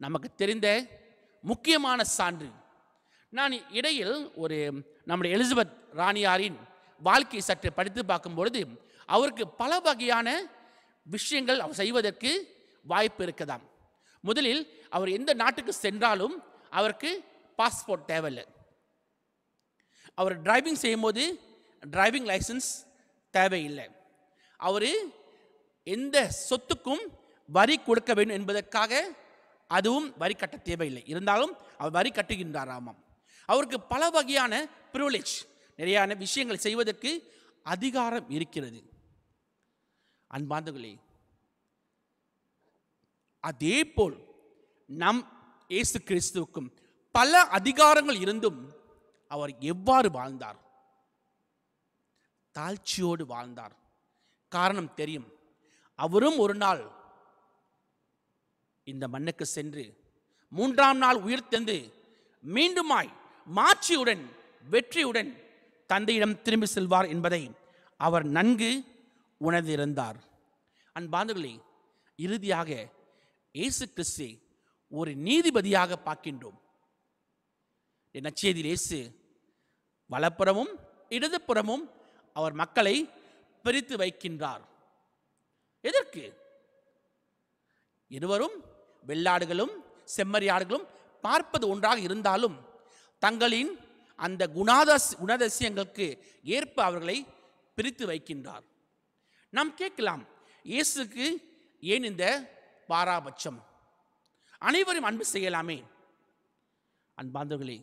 நமக்கு தெரிந்த முக்கியமான சான்று. நான் இடையில் நம்முடைய எலிசபெத் ராணியாரின் வாழ்க்கையை சற்று படித்து பார்க்கும் பொழுது அவருக்கு பல வகையான விஷயங்கள் அவர் செய்வதற்கு வாய்ப்பு இருக்குதாம். முதலில் அவர் எந்த நாட்டுக்கு சென்றாலும் அவருக்கு பாஸ்போர்ட் தேவையில்லை. அவர் டிரைவிங் செய்யும்போது டிரைவிங் லைசன்ஸ் தேவையில்லை. அவர் எந்த சொத்துக்கும் வரி கொடுக்க வேண்டும் என்பதற்காக அதுவும் வரி கட்ட தேவையில்லை. இருந்தாலும் அவர் வரி கட்டுகின்றாராமாம். அவருக்கு பல வகையான ப்ரிவிலேஜ், நிறையான விஷயங்கள் செய்வதற்கு அதிகாரம் இருக்கிறது. அன்பார்ந்தவர்களே, அதே போல் நம் இயேசு கிறிஸ்துவுக்கும் பல அதிகாரங்கள் இருந்தும் அவர் எவ்வாறு வாழ்ந்தார்? தாழ்ச்சியோடு வாழ்ந்தார். காரணம் தெரியும். அவரும் ஒரு நாள் இந்த மண்ணுக்கு சென்று 3ஆம் நாள் உயிர்த்தெழுந்து மீண்டுமாய் மாட்சியுடன் வெற்றியுடன் தந்தையிடம் திரும்பி செல்வார் என்பதை அவர் நன்கு உணர்ந்திருந்தார். அன்பார்ந்தவர்களே, இறுதியாக இயேசு கிறிஸ்து ஒரு நீதிபதியாக பார்க்கின்றோம். நற்செய்தியில் இயேசு வலப்புறமும் இடதுபுறமும் அவர் மக்களை பிரித்து வைக்கின்றார். எதற்கு? இருவரும் வெள்ளாடுகளும் செம்மறியாடுகளும் பார்ப்பது ஒன்றாக இருந்தாலும் தங்களின் அந்த குணாதிசயங்களுக்கு ஏற்ப அவர்களை பிரித்து வைக்கின்றார். நாம் கேட்கலாம், இயேசுக்கு ஏன் இந்த பாராபட்சம்? அனைவரும் அன்பு செய்யலாமே. அன்பார்ந்தவர்களே,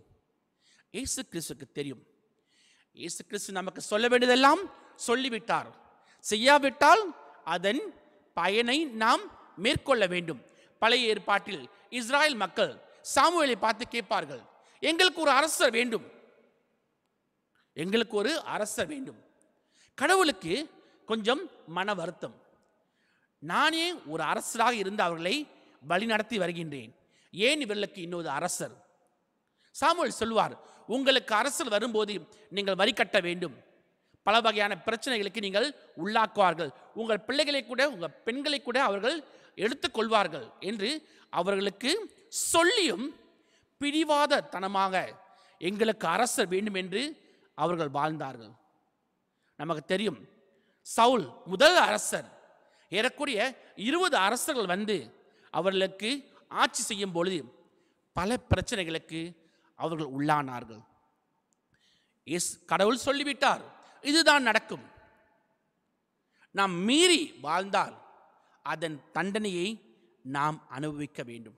இயேசு கிறிஸ்துக்கு தெரியும். இயேசு கிறிஸ்து நமக்கு சொல்ல வேண்டியதெல்லாம் சொல்லிவிட்டார். செய்யாவிட்டால் அதன் பயனை நாம் மேற்கொள்ள வேண்டும். பழைய ஏற்பாட்டில் இஸ்ராயல் மக்கள் சாமுவேலை பார்த்து கேட்பார்கள், எங்களுக்கு ஒரு அரசர் வேண்டும், எங்களுக்கு ஒரு அரசர் வேண்டும். கடவுளுக்கு கொஞ்சம் மன வருத்தம். நானே ஒரு அரசராக இருந்து அவர்களை வழிநடத்தி வருகின்றேன், ஏன் இவர்களுக்கு இன்னொரு அரசர்? சாமுவேல் சொல்வார், உங்களுக்கு அரசர் வரும்போது நீங்கள் வரி கட்ட வேண்டும், பல வகையான பிரச்சனைகளுக்கு நீங்கள் உள்ளாக்குவார்கள், உங்கள் பிள்ளைகளை கூட உங்கள் பெண்களை கூட அவர்கள் எடுத்துக்கொள்வார்கள் என்று அவர்களுக்கு சொல்லியும் பிடிவாத தனமாக எங்களுக்கு அரசர் வேண்டும் என்று அவர்கள் வாழ்ந்தார்கள். நமக்கு தெரியும், சவுல் முதல் அரசர், ஏறக்குறைய 20 அரசர்கள் வந்து அவர்களுக்கு ஆட்சி செய்யும் பொழுது பல பிரச்சனைகளுக்கு அவர்கள் உள்ளானார்கள். கடவுள் சொல்லிவிட்டார், இதுதான் நடக்கும். நாம் மீறி வாழ்ந்தால் அதன் தண்டனையை நாம் அனுபவிக்க வேண்டும்.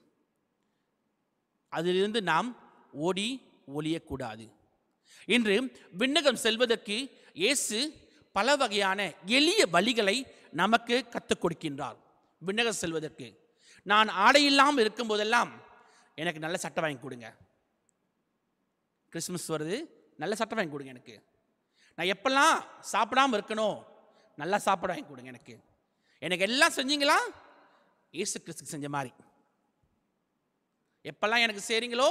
அதிலிருந்து நாம் ஓடி ஒளியக்கூடாது. இன்று விண்ணகம் செல்வதற்கு இயேசு பல வகையான எளிய வழிகளை நமக்கு கற்றுக் கொடுக்கின்றார். விண்ணகம் செல்வதற்கு நான் ஆடை இல்லாமல் இருக்கும் போதெல்லாம் எனக்கு நல்ல சட்டை வாங்கி கொடுங்க. கிறிஸ்மஸ் வருது, நல்ல சட்டை வாங்கி கொடுங்க எனக்கு. நான் எப்பெல்லாம் சாப்பிடாமல் இருக்கணும், நல்லா சாப்பாடு வாங்கி கொடுங்க எனக்கு. எனக்கு எல்லாம் செஞ்சீங்களா? இயேசு கிறிஸ்துக்கு செஞ்ச மாதிரி. எப்பெல்லாம் எனக்கு செய்றீங்களோ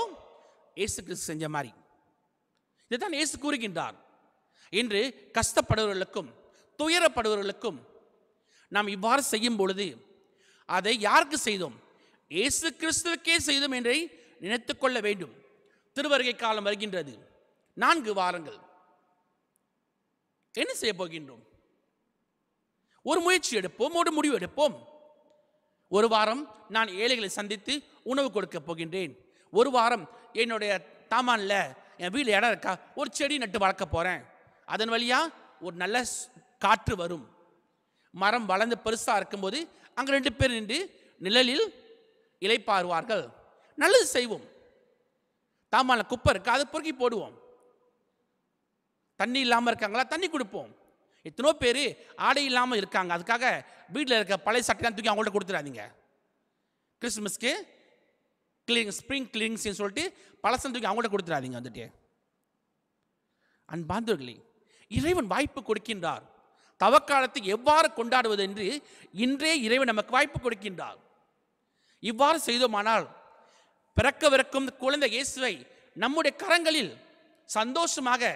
இயேசு கிறிஸ்து செஞ்ச மாதிரி. இதுதான் இயேசு கூறுகின்றார். இன்று கஷ்டப்படுபவர்களுக்கும் துயரப்படுபவர்களுக்கும் நாம் இவ்வாறு செய்யும் பொழுது அதை யாருக்கு செய்தோம்? இயேசு கிறிஸ்துவுக்கே செய்தோம் என்று நினைத்துக் கொள்ள வேண்டும். திருவருகை காலம் வருகின்றது. 4 வாரங்கள். என்ன செய்ய போகின்றோம்? ஒரு முயற்சி எடுப்போம், ஒரு முடிவு எடுப்போம். ஒரு வாரம் நான் ஏழைகளை சந்தித்து உணவு கொடுக்க போகின்றேன். ஒரு வாரம் என்னுடைய தாமான்ல என் வீட்டில் இடம் இருக்கா, ஒரு செடி நட்டு வளர்க்க போறேன். அதன் வழியா ஒரு நல்ல காற்று வரும். மரம் வளர்ந்து பெருசா இருக்கும்போது அங்க 2 பேர் நின்று நிழலில் இளைப்பாறுவார்கள். நல்லது செய்வோம். தாமான்ல குப்பை இருக்கா, அதை பொறுக்கி போடுவோம். தண்ணி இல்லாமல் இருக்காங்களா, தண்ணி கொடுப்போம். எத்தனோ பேர் ஆடை இல்லாமல் இருக்காங்க, அதுக்காக வீட்டில் இருக்க பழைய சட்டைலாம் தூக்கி அவங்கள்ட்ட கொடுத்துடாதீங்க. கிறிஸ்துமஸ்க்கு ஸ்ப்ரிங் கிளீனிங்ஸ்னு சொல்லிட்டு பழசம் தூக்கி அவங்கள்ட்ட கொடுத்துடாதீங்க. வந்துட்டு அன்பார்ந்தவர்களே, இறைவன் வாய்ப்பு கொடுக்கின்றார். தவக்காலத்தை எவ்வாறு கொண்டாடுவது என்று இன்றே இறைவன் நமக்கு வாய்ப்பு கொடுக்கின்றார். இவ்வாறு செய்தோமானால் பிறக்கவிருக்கும் குழந்தை இயேசுவை நம்முடைய கரங்களில் சந்தோஷமாக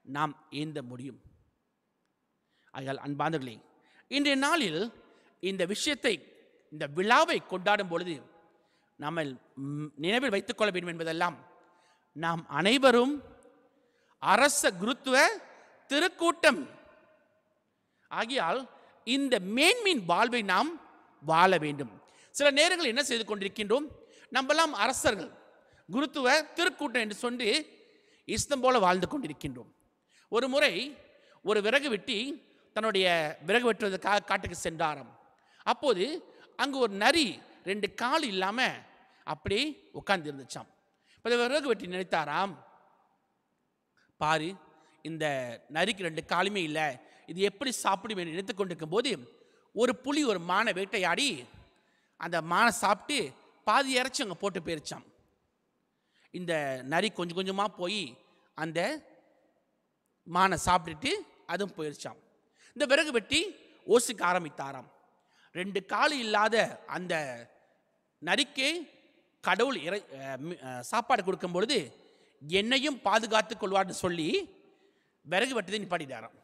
நாம் ஏந்த முடியும். ஆகையால் அன்பார்ந்தவர்களே, இன்றைய நாளில் இந்த விஷயத்தை, இந்த விழாவை கொண்டாடும் பொழுது நாம் நினைவில் வைத்துக் கொள்ள வேண்டும் என்பதெல்லாம், நாம் அனைவரும் அரச குருத்துவ திருக்கூட்டம், ஆகையால் இந்த மேன்மையின் வாழ்வை நாம் வாழ வேண்டும். சில நேரங்கள் என்ன செய்து கொண்டிருக்கின்றோம், நம்மெல்லாம் அரசர்கள், குருத்துவ திருக்கூட்டம் என்று சொல்லி இஷ்டம் போல வாழ்ந்து கொண்டிருக்கின்றோம். ஒரு முறை ஒரு விறகு வெட்டி தன்னுடைய விறகு வெட்டுவதற்காக காட்டுக்கு சென்றாராம். அப்போது அங்கு ஒரு நரி 2 கால் இல்லாமல் அப்படியே உட்கார்ந்து இருந்துச்சாம். இப்போ விறகு வெட்டி நினைத்தாராம், பாரு இந்த நரிக்கு 2 காலுமே இல்லை, இது எப்படி சாப்பிடும் என்று நினைத்து கொண்டிருக்கும் போது ஒரு புலி ஒரு மானை வேட்டையாடி அந்த மானை சாப்பிட்டு பாதி இறைச்சி அங்கே போட்டு போயிருச்சான். இந்த நரி கொஞ்சம் கொஞ்சமாக போய் அந்த மானை சாப்பிட்டுட்டு அதுவும் போயிருச்சான். இந்த விறகு வெட்டி ஓசிக்க ஆரம்பித்தாராம். 2 கால் இல்லாத அந்த நரிக்கே கடவுள் சாப்பாடு கொடுக்கும் பொழுது என்னையும் பாதுகாத்துக் கொள்வார்னு சொல்லி விறகு வெட்டதை நிப்பாட்டிட்டாராம்.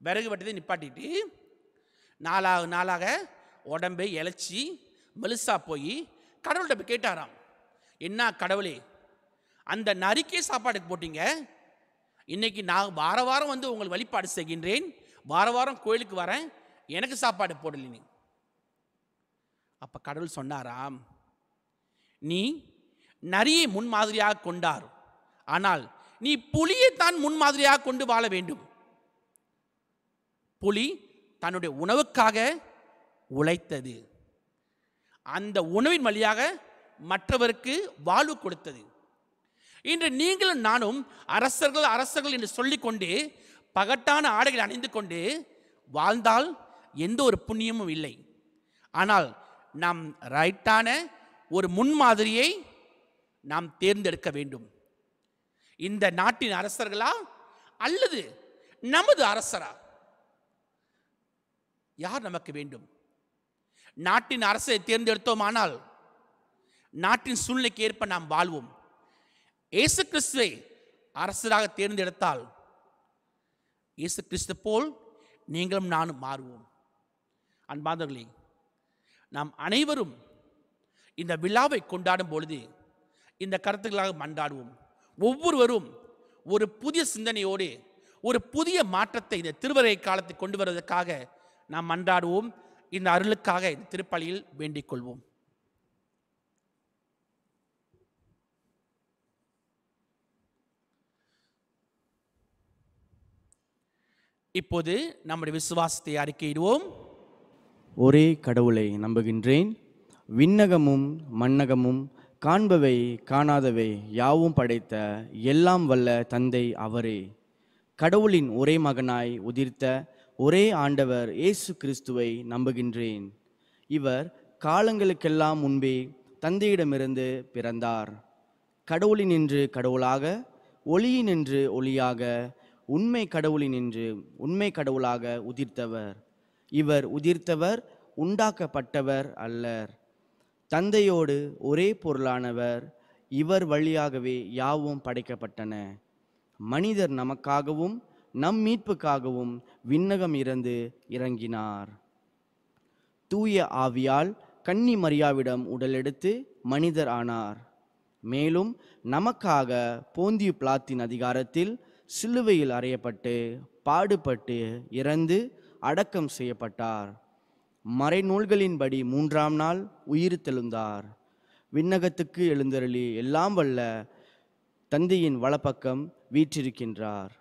விறகு வெட்டதை நிப்பாட்டிட்டு நாளாக உடம்பை இழைச்சி மெலிசா போய் கடவுள்கிட்ட போய் கேட்டாராம், என்ன கடவுளே, அந்த நரிக்கே சாப்பாடுக்கு போட்டீங்க, இன்னைக்கு நான் வாரம் வந்து உங்களுக்கு வழிபாடு செய்கின்றேன், வாரம் கோயிலுக்கு வரேன், எனக்கு சாப்பாடு போடல. அப்ப கடவுள் சொன்னாராம், நீ நரியை முன்மாதிரியாக கொண்டார், ஆனால் நீ புலியைத்தான் முன்மாதிரியாக கொண்டு வாழ வேண்டும். புலி தன்னுடைய உணவுக்காக உழைத்தது, அந்த உணவின் வழியாக மற்றவருக்கு வாழ்வு கொடுத்தது. இன்று நீங்களும் நானும் அரசர்கள் என்று சொல்லிக்கொண்டு பகட்டான ஆடைகளை அணிந்து கொண்டு வாழ்ந்தால் எந்த ஒரு புண்ணியமும் இல்லை. ஆனால் நாம் ரைட்டான ஒரு முன்மாதிரியை நாம் தேர்ந்தெடுக்க வேண்டும். இந்த நாட்டின் அரசர்களா அல்லது நமது அரசரா, யார் நமக்கு வேண்டும்? நாட்டின் அரசை தேர்ந்தெடுத்தோமானால் நாட்டின் சூழ்நிலைக்கு ஏற்ப நாம் வாழ்வோம். இயேசு கிறிஸ்துவை அரசராக தேர்ந்தெடுத்தால் இயேசு கிறிஸ்து போல் நீங்களும் நானும் மாறுவோம். அன்பார்ந்தவர்களே, நாம் அனைவரும் இந்த விழாவை கொண்டாடும் பொழுது இந்த கருத்துக்களாக மன்றாடுவோம். ஒவ்வொருவரும் ஒரு புதிய சிந்தனையோடு ஒரு புதிய மாற்றத்தை இந்த திருவரை காலத்தை கொண்டு வருவதற்காக நாம் மன்றாடுவோம். இந்த அருளுக்காக இந்த திருப்பலியில் வேண்டிக் கொள்வோம். இப்போது நம்முடைய விசுவாசத்தை அறிக்கையிடுவோம். ஒரே கடவுளை நம்புகின்றேன். விண்ணகமும் மண்ணகமும் காண்பவை காணாதவை யாவும் படைத்த எல்லாம் வல்ல தந்தை அவரே. கடவுளின் ஒரே மகனாய் உதிர்த்த ஒரே ஆண்டவர் இயேசு கிறிஸ்துவை நம்புகின்றேன். இவர் காலங்களுக்கெல்லாம் முன்பே தந்தையிடமிருந்து பிறந்தார். கடவுளினின்று கடவுளாக, ஒளியினின்று ஒளியாக, உண்மை கடவுளினின்று உண்மை கடவுளாக உதிர்த்தவர். இவர் உதிர்த்தவர், உண்டாக்கப்பட்டவர் அல்லர். தந்தையோடு ஒரே பொருளானவர். இவர் வழியாகவே யாவும் படைக்கப்பட்டன. மனிதர் நமக்காகவும் நம் மீட்புக்காகவும் விண்ணகம் இருந்து இறங்கினார். தூய ஆவியால் கன்னி மரியாவிடம் உடலெடுத்து மனிதர் ஆனார். மேலும் நமக்காக போந்தியு பிலாத்தின் அதிகாரத்தில் சிலுவையில் அறையப்பட்டு பாடுபட்டு இறந்து அடக்கம் செய்யப்பட்டார். மறைநூல்களின்படி 3ஆம் நாள் உயிர் தெழுந்தார். விண்ணகத்துக்கு எழுந்தருளி எல்லாம் வல்ல தந்தையின் வலப்பக்கம் வீற்றிருக்கின்றார்.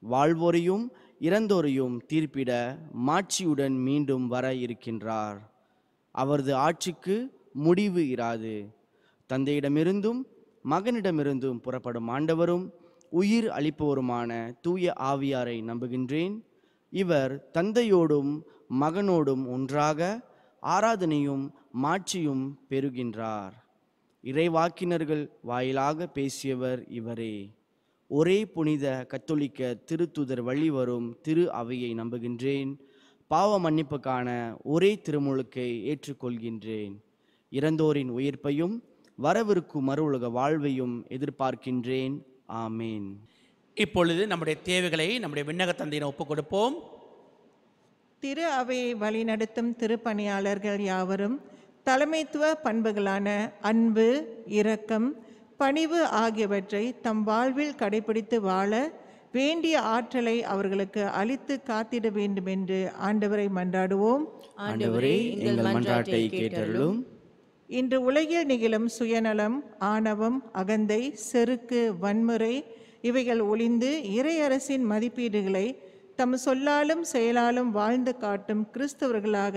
வாழ்வோரையும் இறந்தோரையும் தீர்ப்பிட மாட்சியுடன் மீண்டும் வர இருக்கின்றார். அவரது ஆட்சிக்கு முடிவு இராது. தந்தையிடமிருந்தும் மகனிடமிருந்தும் புறப்படும் ஆண்டவரும் உயிர் அளிப்பவருமான தூய ஆவியாரை நம்புகின்றேன். இவர் தந்தையோடும் மகனோடும் ஒன்றாக ஆராதனையும் மாட்சியும் பெறுகின்றார். இறைவாக்கினர்கள் வாயிலாக பேசியவர் இவரே. ஒரே புனித கத்தோலிக்க திருத்துதர் வழி வரும் திரு அவையை நம்புகின்றேன். பாவ மன்னிப்புக்கான ஒரே திருமுழுக்கை ஏற்றுக்கொள்கின்றேன். இறந்தோரின் உயிர்ப்பையும் வரவிருக்கும் மறு உலக வாழ்வையும் எதிர்பார்க்கின்றேன். ஆமேன். இப்பொழுது நம்முடைய தேவைகளை நம்முடைய விண்ணக தந்தையிடம் ஒப்புக் கொடுப்போம். திரு அவையை வழிநடத்தும் திருப்பணியாளர்கள் யாவரும் தலைமைத்துவ பண்புகளான அன்பு, இரக்கம், பணிவு ஆகியவற்றை தம் வாழ்வில் கடைபிடித்து வாழ வேண்டிய ஆற்றலை அவர்களுக்கு அளித்து காத்திட வேண்டும் என்று ஆண்டவரை மன்றாடுவோம். ஆண்டவரே எங்கள் மன்றாட்டை கேட்டருளும். இன்று உலகில் நிகழும் சுயநலம், ஆணவம், அகந்தை, செருக்கு, வன்முறை இவைகள் ஒளிந்து இறையரசின் மதிப்பீடுகளை தம் சொல்லாலும் செயலாலும் வாழ்ந்து காட்டும் கிறிஸ்தவர்களாக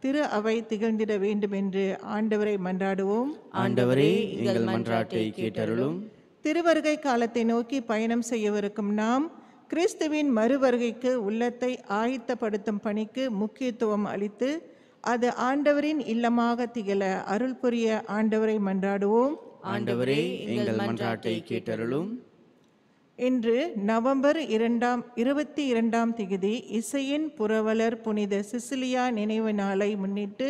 திரு அவை திகழ்ந்திட வேண்டும் என்று ஆண்டவரை மன்றாடுவோம். ஆண்டவரே எங்கள் மன்றாட்டை கேட்டருளும். திருவருகை காலத்தை நோக்கி பயணம் செய்யவிருக்கும் நாம் கிறிஸ்துவின் மறுவருகைக்கு உள்ளத்தை ஆயத்தப்படுத்தும் பணிக்கு முக்கியத்துவம் அளித்து அது ஆண்டவரின் இல்லமாக திகழ அருள் புரிய ஆண்டவரை மன்றாடுவோம். ஆண்டவரே எங்கள் மன்றாட்டை கேட்டருளும். இன்று நவம்பர் 22ஆம் திகதி இசையின் புரவலர் புனித சிசிலியா நினைவு நாளை முன்னிட்டு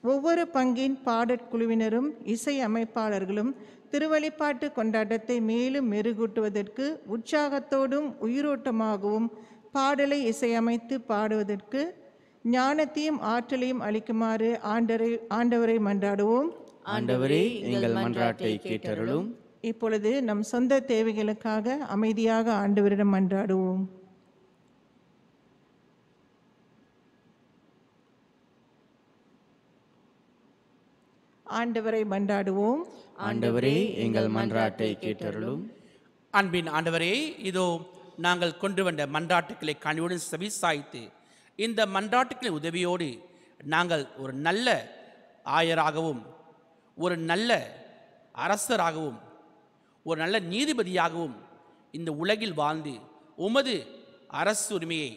ஒவ்வொரு பங்கின் பாடற்குழுவினரும் இசை அமைப்பாளர்களும் திருவழிபாட்டு கொண்டாட்டத்தை மேலும் மெருகூட்டுவதற்கு உற்சாகத்தோடும் உயிரோட்டமாகவும் பாடலை இசையமைத்து பாடுவதற்கு ஞானத்தையும் ஆற்றலையும் அளிக்குமாறு ஆண்டவரை மன்றாடுவோம். ஆண்டவரே எங்கள் மன்றாட்டை கேட்டருளும். இப்பொழுது நம் சொந்த தேவைகளுக்காக அமைதியாக ஆண்டவரிடம் மன்றாடுவோம். ஆண்டவரை மன்றாடுவோம். ஆண்டவரே எங்கள் மன்றாட்டை கேட்டருளும். அன்பின் ஆண்டவரே, இதோ நாங்கள் கொண்டு வந்த மன்றாட்டுக்களை கனிவுடன் செவி சாய்த்து இந்த மன்றாட்டுக்களின் உதவியோடு நாங்கள் ஒரு நல்ல ஆயராகவும் ஒரு நல்ல அரசராகவும் ஒரு நல்ல நீதிபதியாகவும் இந்த உலகில் வாழ்ந்து உமது அரசு உரிமையை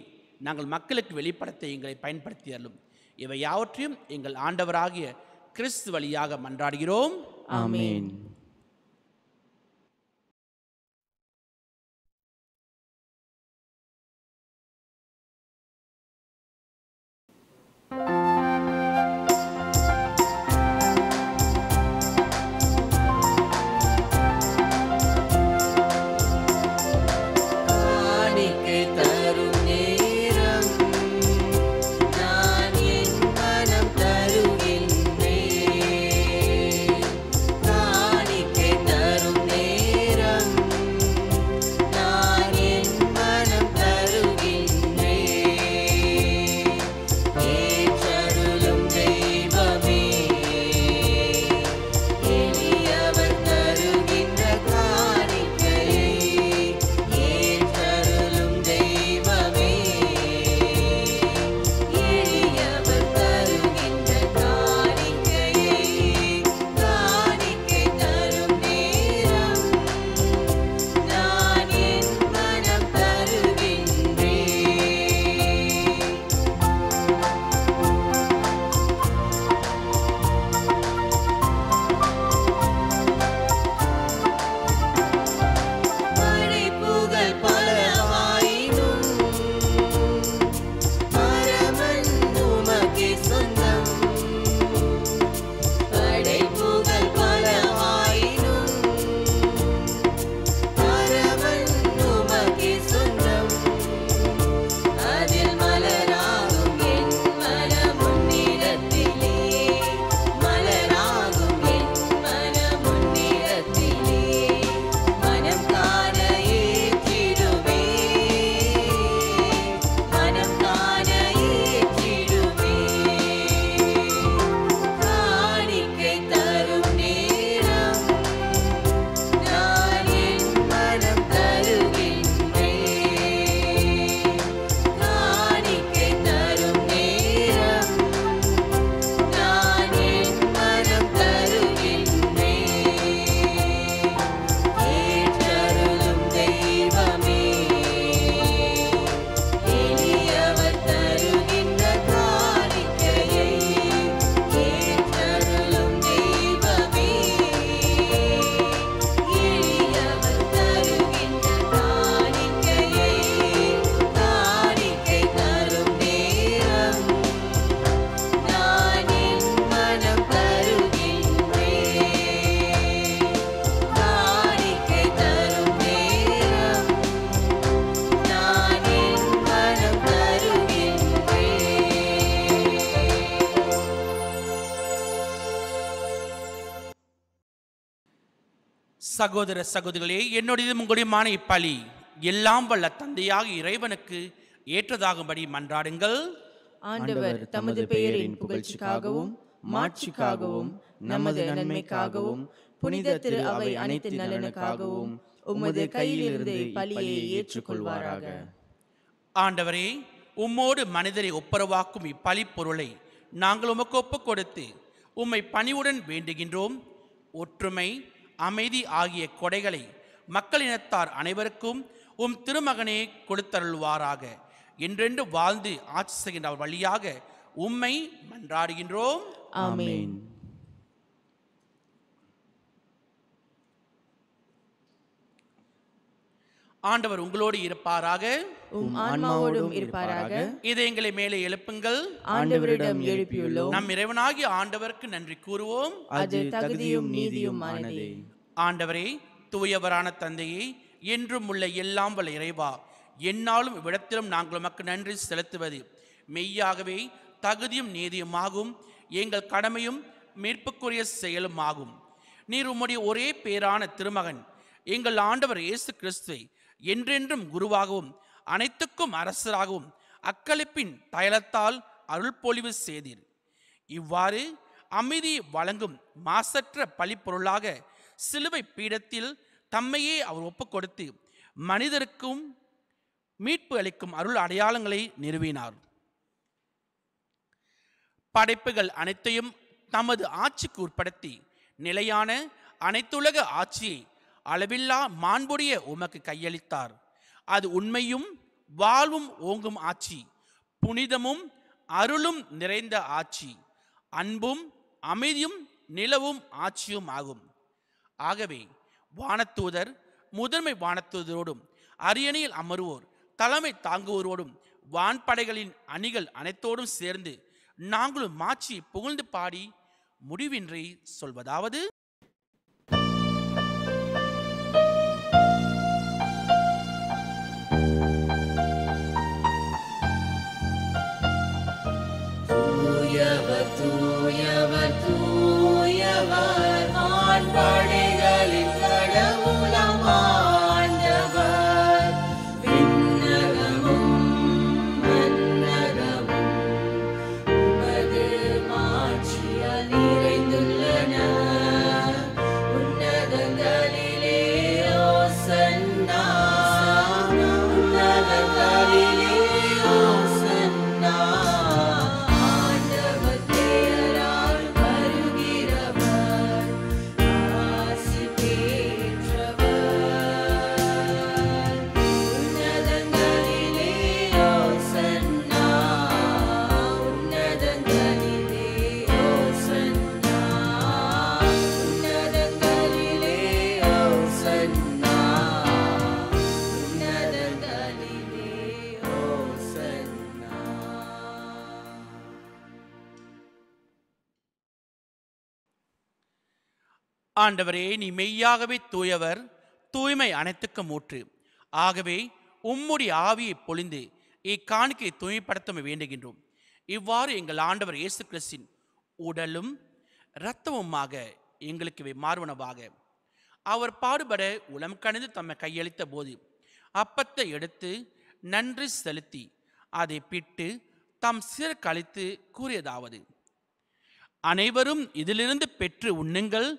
நாங்கள் மக்களுக்கு வெளிப்படுத்த எங்களை பயன்படுத்தியலும். இவை யாவற்றையும் எங்கள் ஆண்டவராகிய கிறிஸ்து வழியாக மன்றாடுகிறோம். ஆமென். காணிக்கை தரும் நேரம் நான் என் மனம் தருகின்றேன். காணிக்கை சகோதர சகோதரிகளே, என்னுடைய உங்களுடையமான இப்பலி எல்லாம் வல்ல தந்தையாக இறைவனுக்கு ஏற்றதாகும்படி மன்றாடுங்கள். ஆண்டவர் தமது பெயரின் புகழ்ச்சிக்காகவும் மாட்சிக்காகவும் நமது நன்மைக்காகவும் புனித திரு அவை அனைத்து நலனுக்காகவும் உமது கையிலிருந்து பலியை ஏற்றுக்கொள்வாராக. ஆண்டவரே, உம்மோடு மனிதரை ஒப்புரவாக்கும் இப்பலி பொருளை நாங்கள் உமக்கு ஒப்புக் கொடுத்து உம்மை பணிவுடன் வேண்டுகின்றோம். ஒற்றுமை, அமைதி ஆகிய கொடைகளை மக்களினத்தார் அனைவருக்கும் உம் திருமகனே கொடுத்தருள்வாராக. என்றென்று வாழ்ந்து ஆட்சி செய்கின்ற அவர் வழியாக உம்மை மன்றாடுகின்றோம். ஆமென். ஆண்டவர் உங்களோடு இருப்பாராக. உம் ஆன்மாவோடும் இருப்பாராக. இதயங்களை மேலே எழுப்புங்கள். ஆண்டவரிடம் எழுப்பியுள்ளோம். நம் இறைவனாகிய ஆண்டவருக்கு நன்றி கூறுவோம். அது தகுதியும் நீதியும் ஆனதே. ஆண்டவரே, தூயவரான தந்தையே, என்றும் உள்ள எல்லாம் வல்ல இறைவா, எந்நாளும் இவ்விடத்திலும் நாங்கள் உமக்கு நன்றி செலுத்துவது மெய்யாகவே தகுதியும் நீதியுமாகும், எங்கள் கடமையும் மீட்புக்குரிய செயலும் ஆகும். நீர் உம்முடைய ஒரே பேரான திருமகன் எங்கள் ஆண்டவர் இயேசு கிறிஸ்துவை என்றென்றும் குருவாகவும் அனைத்துக்கும் அரசராகவும் அக்களிப்பின் தைலத்தால் அருள் பொழிவு செய்தீர். இவ்வாறு அமைதி வழங்கும் மாசற்ற பழிப்பொருளாக சிலுவை பீடத்தில் தம்மையே அவர் ஒப்புக் கொடுத்து மனிதருக்கும் மீட்பு அளிக்கும் அருள் அடையாளங்களை நிறுவினார். படைப்புகள் அனைத்தையும் தமது ஆட்சிக்கு உட்படுத்தி நிலையான அனைத்துலக ஆட்சியை அளவில்லா மாண்புடைய உமக்கு கையளித்தார். அது உண்மையும் வாழ்வும் ஓங்கும் ஆட்சி, புனிதமும் அருளும் நிறைந்த ஆட்சி, அன்பும் அமைதியும் நிலவும் ஆட்சியும் ஆகும். ஆகவே வானத்தூதர் முதன்மை வானத்தூதரோடும் அரியணையில் அமருவோர் தலைமை தாங்குவோரோடும் வான்படைகளின் அணிகள் அனைத்தோடும் சேர்ந்து நாங்களும் மாட்சியை புகழ்ந்து பாடி முடிவின்றி சொல்வதாவது: தூயவர் தூயவர் தூயவர் வான்படைகளின் கடவுளாம் ஆண்டவர். விண்ணகமும் மண்ணகமும் உமது மாட்சியால் நிறைந்துள்ளன. உன்னதங்களிலே ஓசன்னா, உன்னதங்களிலே ஓசன்னா. ஆண்டவரே, நீ மெய்யாகவே தூயவர், தூய்மை அனைத்துக்கும் ஊற்று. ஆகவே உம்முடைய ஆவியை பொழிந்து இக்காணிக்கை தூய்மைப்படுத்த வேண்டுகின்றோம். இவ்வாறு எங்கள் ஆண்டவர் இயேசு கிறிஸ்தின் உடலும் இரத்தமுமாக எங்களுக்கு இவை மாறுவனவாக. அவர் பாடுபட உளம் கணிந்து தம்மை கையளித்த போது அப்பத்தை எடுத்து நன்றி செலுத்தி அதை பிட்டு தம் சிறு கழித்து கூறியதாவது: அனைவரும் இதிலிருந்து பெற்று உண்ணுங்கள்,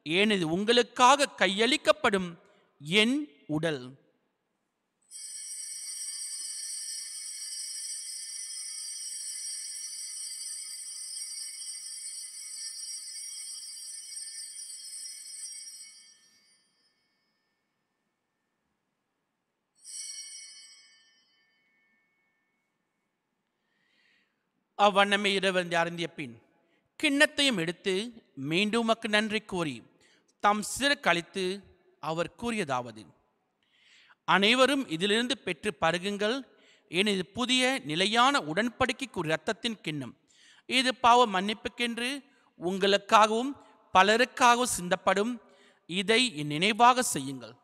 ஏனெனில் உங்களுக்காக கையளிக்கப்படும் என் உடல். அவ்வண்ணமே இரவு அருந்திய பின் கிண்ணத்தையும் எடுத்து மீண்டும் உமக்கு நன்றி கூறி தம் சிறு கழித்து அவர் கூறியதாவது: அனைவரும் இதிலிருந்து பெற்று பருகுங்கள், ஏனெனில் புதிய நிலையான உடன்படிக்கைக்கு இரத்தத்தின் கிண்ணம். இது பாவ மன்னிப்புக்கென்று உங்களுக்காகவும் பலருக்காகவும் சிந்தப்படும். இதை என் நினைவாக செய்யுங்கள்.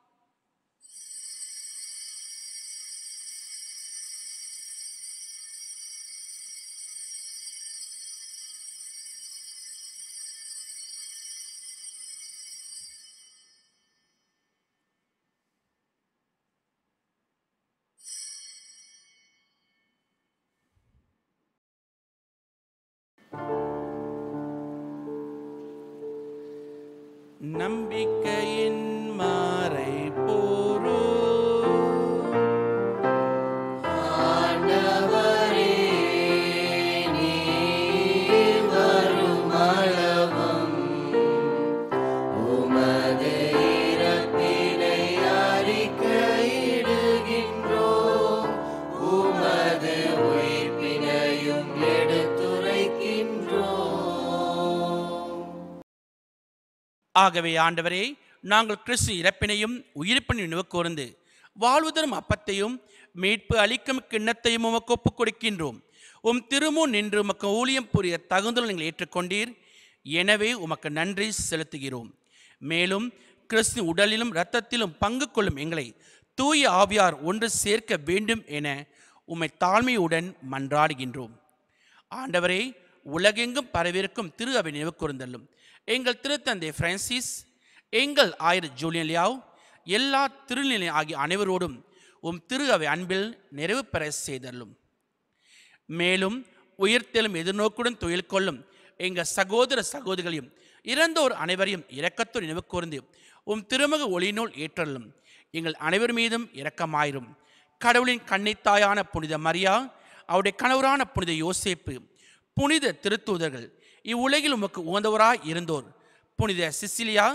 நம்பிக்கையின் மறை போரோ ஆண்டவரே நீர் வருமளவும் உமது இரத்தினை அறிக்கையிடுகின்றோம், உமது உயிர்ப்பினையும் எடுத்துரைக்கின்றோம். ஆகவே ஆண்டவரே, நாங்கள் கிறிஸ்து இறப்பினையும் உயிர்ப்பினையும் நினைவு கூர்ந்து வாழ்வுதரும் அப்பத்தையும் மீட்பு அளிக்கும் கிண்ணத்தையும் உமக்கு ஒப்புக் கொடுக்கின்றோம். உம் திருமுன் நின்று உமக்கு ஊழியம் புரிய தகுந்துள்ள நீங்கள் ஏற்றுக்கொண்டீர். எனவே உமக்கு நன்றி செலுத்துகிறோம். மேலும் கிறிஸ்து உடலிலும் இரத்தத்திலும் பங்கு கொள்ளும் எங்களை தூய ஆவியார் ஒன்று சேர்க்க வேண்டும் என உம்மை தாழ்மையுடன் மன்றாடுகின்றோம். ஆண்டவரே, உலகெங்கும் பரவிருக்கும் திரு அவை நினைவு கூர்ந்தள்ளும். எங்கள் திருத்தந்தை பிரான்சிஸ், எங்கள் ஆயர் ஜூலியன் லியாவ், எல்லா திருநிலை ஆகிய அனைவரோடும் திரு அவை அன்பில் நிறைவு பெற செய்தள்ளும். மேலும் உயிர்த்தெழும் எதிர்நோக்குடன் தொழில் கொள்ளும் எங்கள் சகோதர சகோதரிகளையும் இறந்தோர் அனைவரையும் இரக்கத்தோடு நினைவு கூர்ந்து திருமுக ஒளியினுள் ஏற்றலும். எங்கள் அனைவர் மீதும் இரக்கமாயிரும். கடவுளின் கன்னித்தாயான புனித மரியா, அவருடைய கணவரான புனித யோசேப்பு, புனித திருத்தூதர்கள், இவ்வுலகில் உமக்கு உகந்தவராய் இருந்தோர், புனித சிசிலியா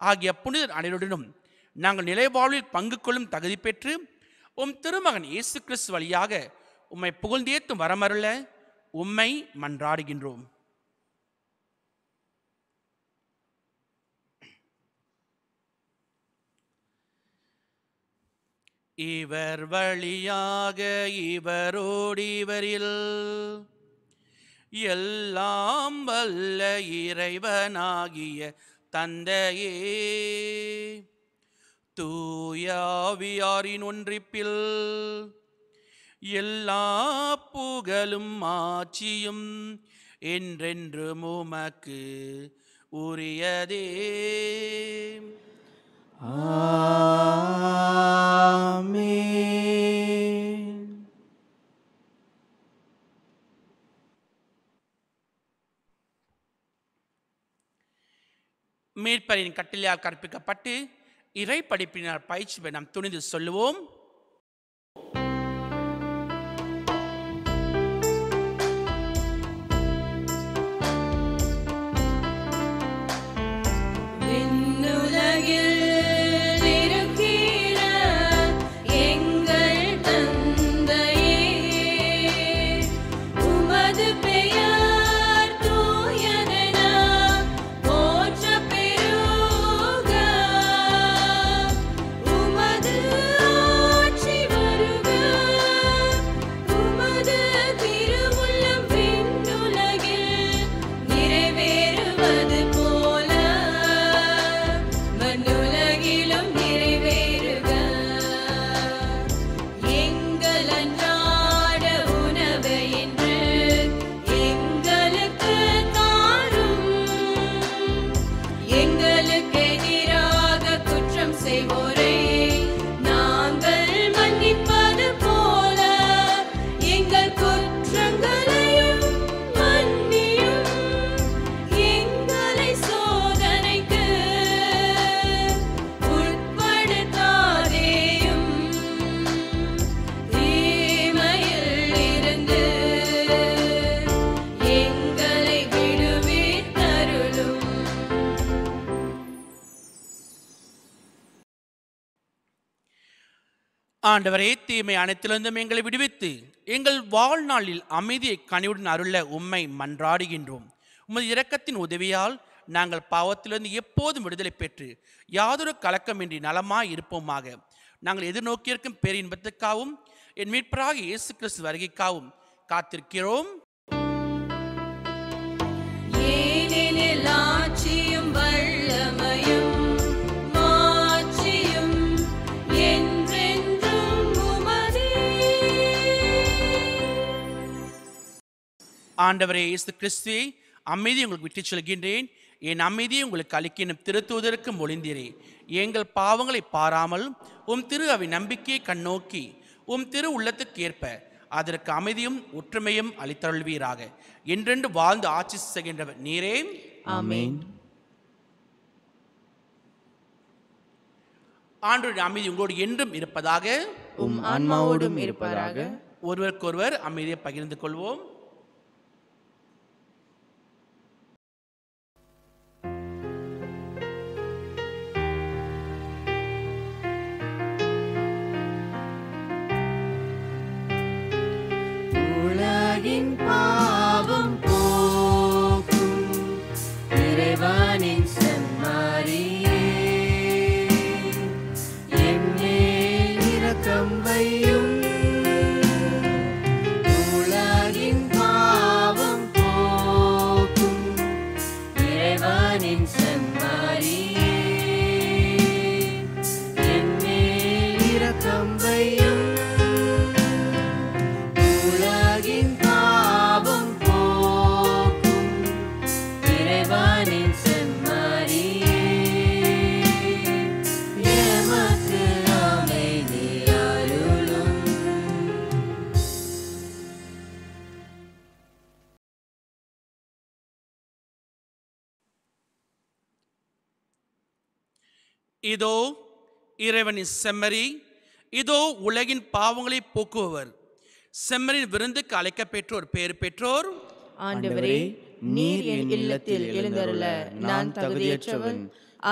ஆகிய புனிதர் அனைவருடனும் நாங்கள் நிலைவாழ்வில் பங்கு கொள்ளும் தகுதி பெற்று திருமகன் இயேசு கிறிஸ்து வழியாக உம்மை புகழ்ந்தேத்தும் வரமருள உம்மை மன்றாடுகின்றோம். இவர் வழியாக இவரோடு இவரில் எல்லாம் வல்ல இறைவனாகிய தந்தையே, தூயாவியாரின் ஒன்றிப்பில் எல்லா புகழும் ஆட்சியும் என்றென்றும் உமக்கு உரியதே. ஆமென். மீட்பரின் கட்டளையால் கற்பிக்கப்பட்டு இறை படிப்பினர் பயிற்சி பெற நாம் துணிந்து சொல்லுவோம். ஆண்டவரே, தீமை அனைத்திலிருந்தும் எங்களை விடுவித்து எங்கள் வாழ்நாளில் அமைதியை கனிவுடன் அருள உம்மை மன்றாடுகின்றோம். உமது இரக்கத்தின் உதவியால் நாங்கள் பாவத்திலிருந்து எப்போதும் விடுதலை பெற்று யாதொரு கலக்கமின்றி நலமாய் இருப்போமாக. நாங்கள் எதிர்நோக்கியிருக்கும் பேரின்பத்துக்காகவும் என் மீட்பராக இயேசு கிறிஸ்து வருகைக்காகவும் காத்திருக்கிறோம். ஆண்டவரே இயேசு கிறிஸ்துவே, அமைதியை உங்களுக்கு விட்டு சொல்கின்றேன், என் அமைதியை உங்களுக்கு அளிக்கின்ற திருத்தூதருக்கு மொழிந்தீரே. எங்கள் பாவங்களை பாராமல் திரு அவை நம்பிக்கையை கண்ணோக்கி திரு உள்ளத்துக்கு ஏற்ப அதற்கு அமைதியும் ஒற்றுமையும் அளித்தருள்வீராக. என்றென்று வாழ்ந்து ஆட்சி செய்கின்றவர் நீரே. ஆமென். ஆண்டவருடைய அமைதி உங்களோடு என்றும் இருப்பதாக. உம் ஆன்மாவோடும் இருப்பாராக. ஒருவருக்கொருவர் அமைதியை பகிர்ந்து கொள்வோம். உலகின் பாவம் போக்கும் இறைவனின் செம்மறியே, என்மேல் இரக்கம் வையும். உலகின் பாவம் போக்கும் இறைவனின் செம்மறியே, என்மேல் இரக்கம் வையும். உலகின் பாவம் போக்கும் இறைவனின் செம்மறியே, எமக்கு அமைதி அருளும். இதோ இறைவனின் செம்மறி, இதோ உலகின் பாவங்களை போக்குபவர். செம்மறின் விருந்துக்கு அழைக்கப்பெற்றோர் பேர் பெற்றோர். ஆண்டவரே, நீர் என் இல்லத்தில் எழுந்தருள நான் தகுதியற்றவன்.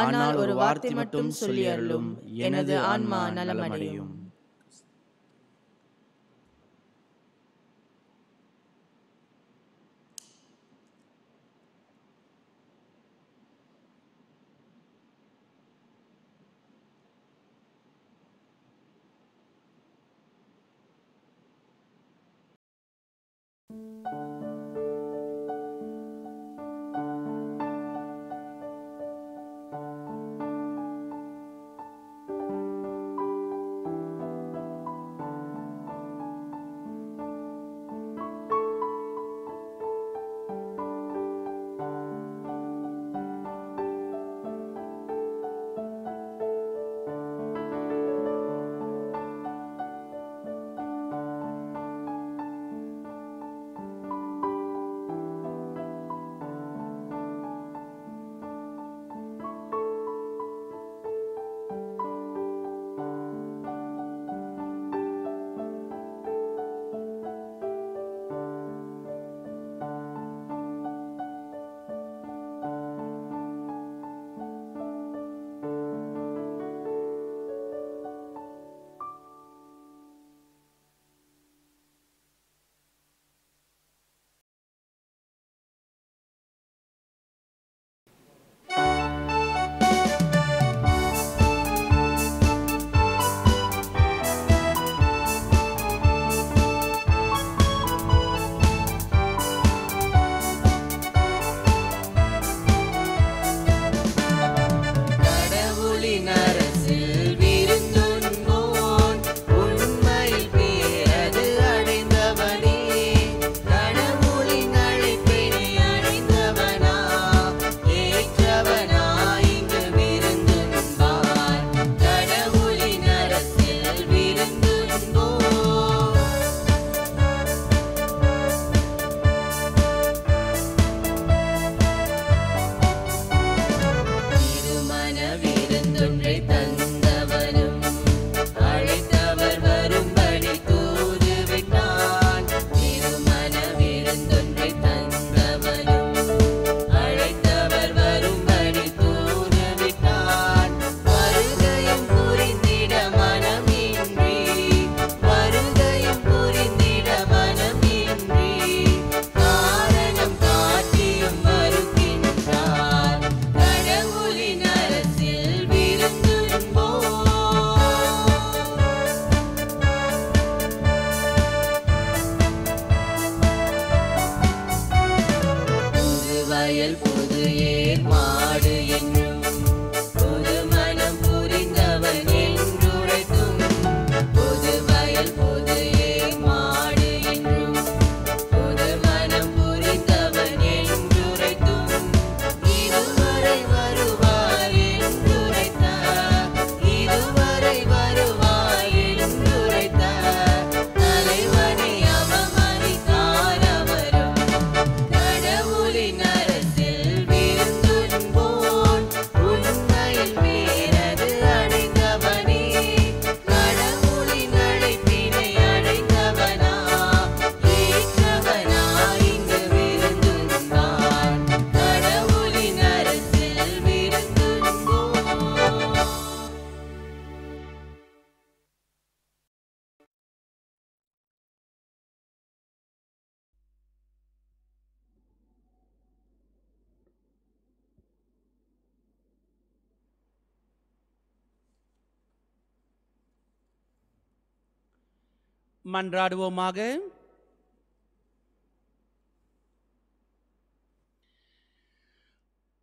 ஆனால் ஒரு வார்த்தை மட்டும் சொல்லி அருளும், எனது ஆன்மா நலமடையும். மன்றாடுவோமாக.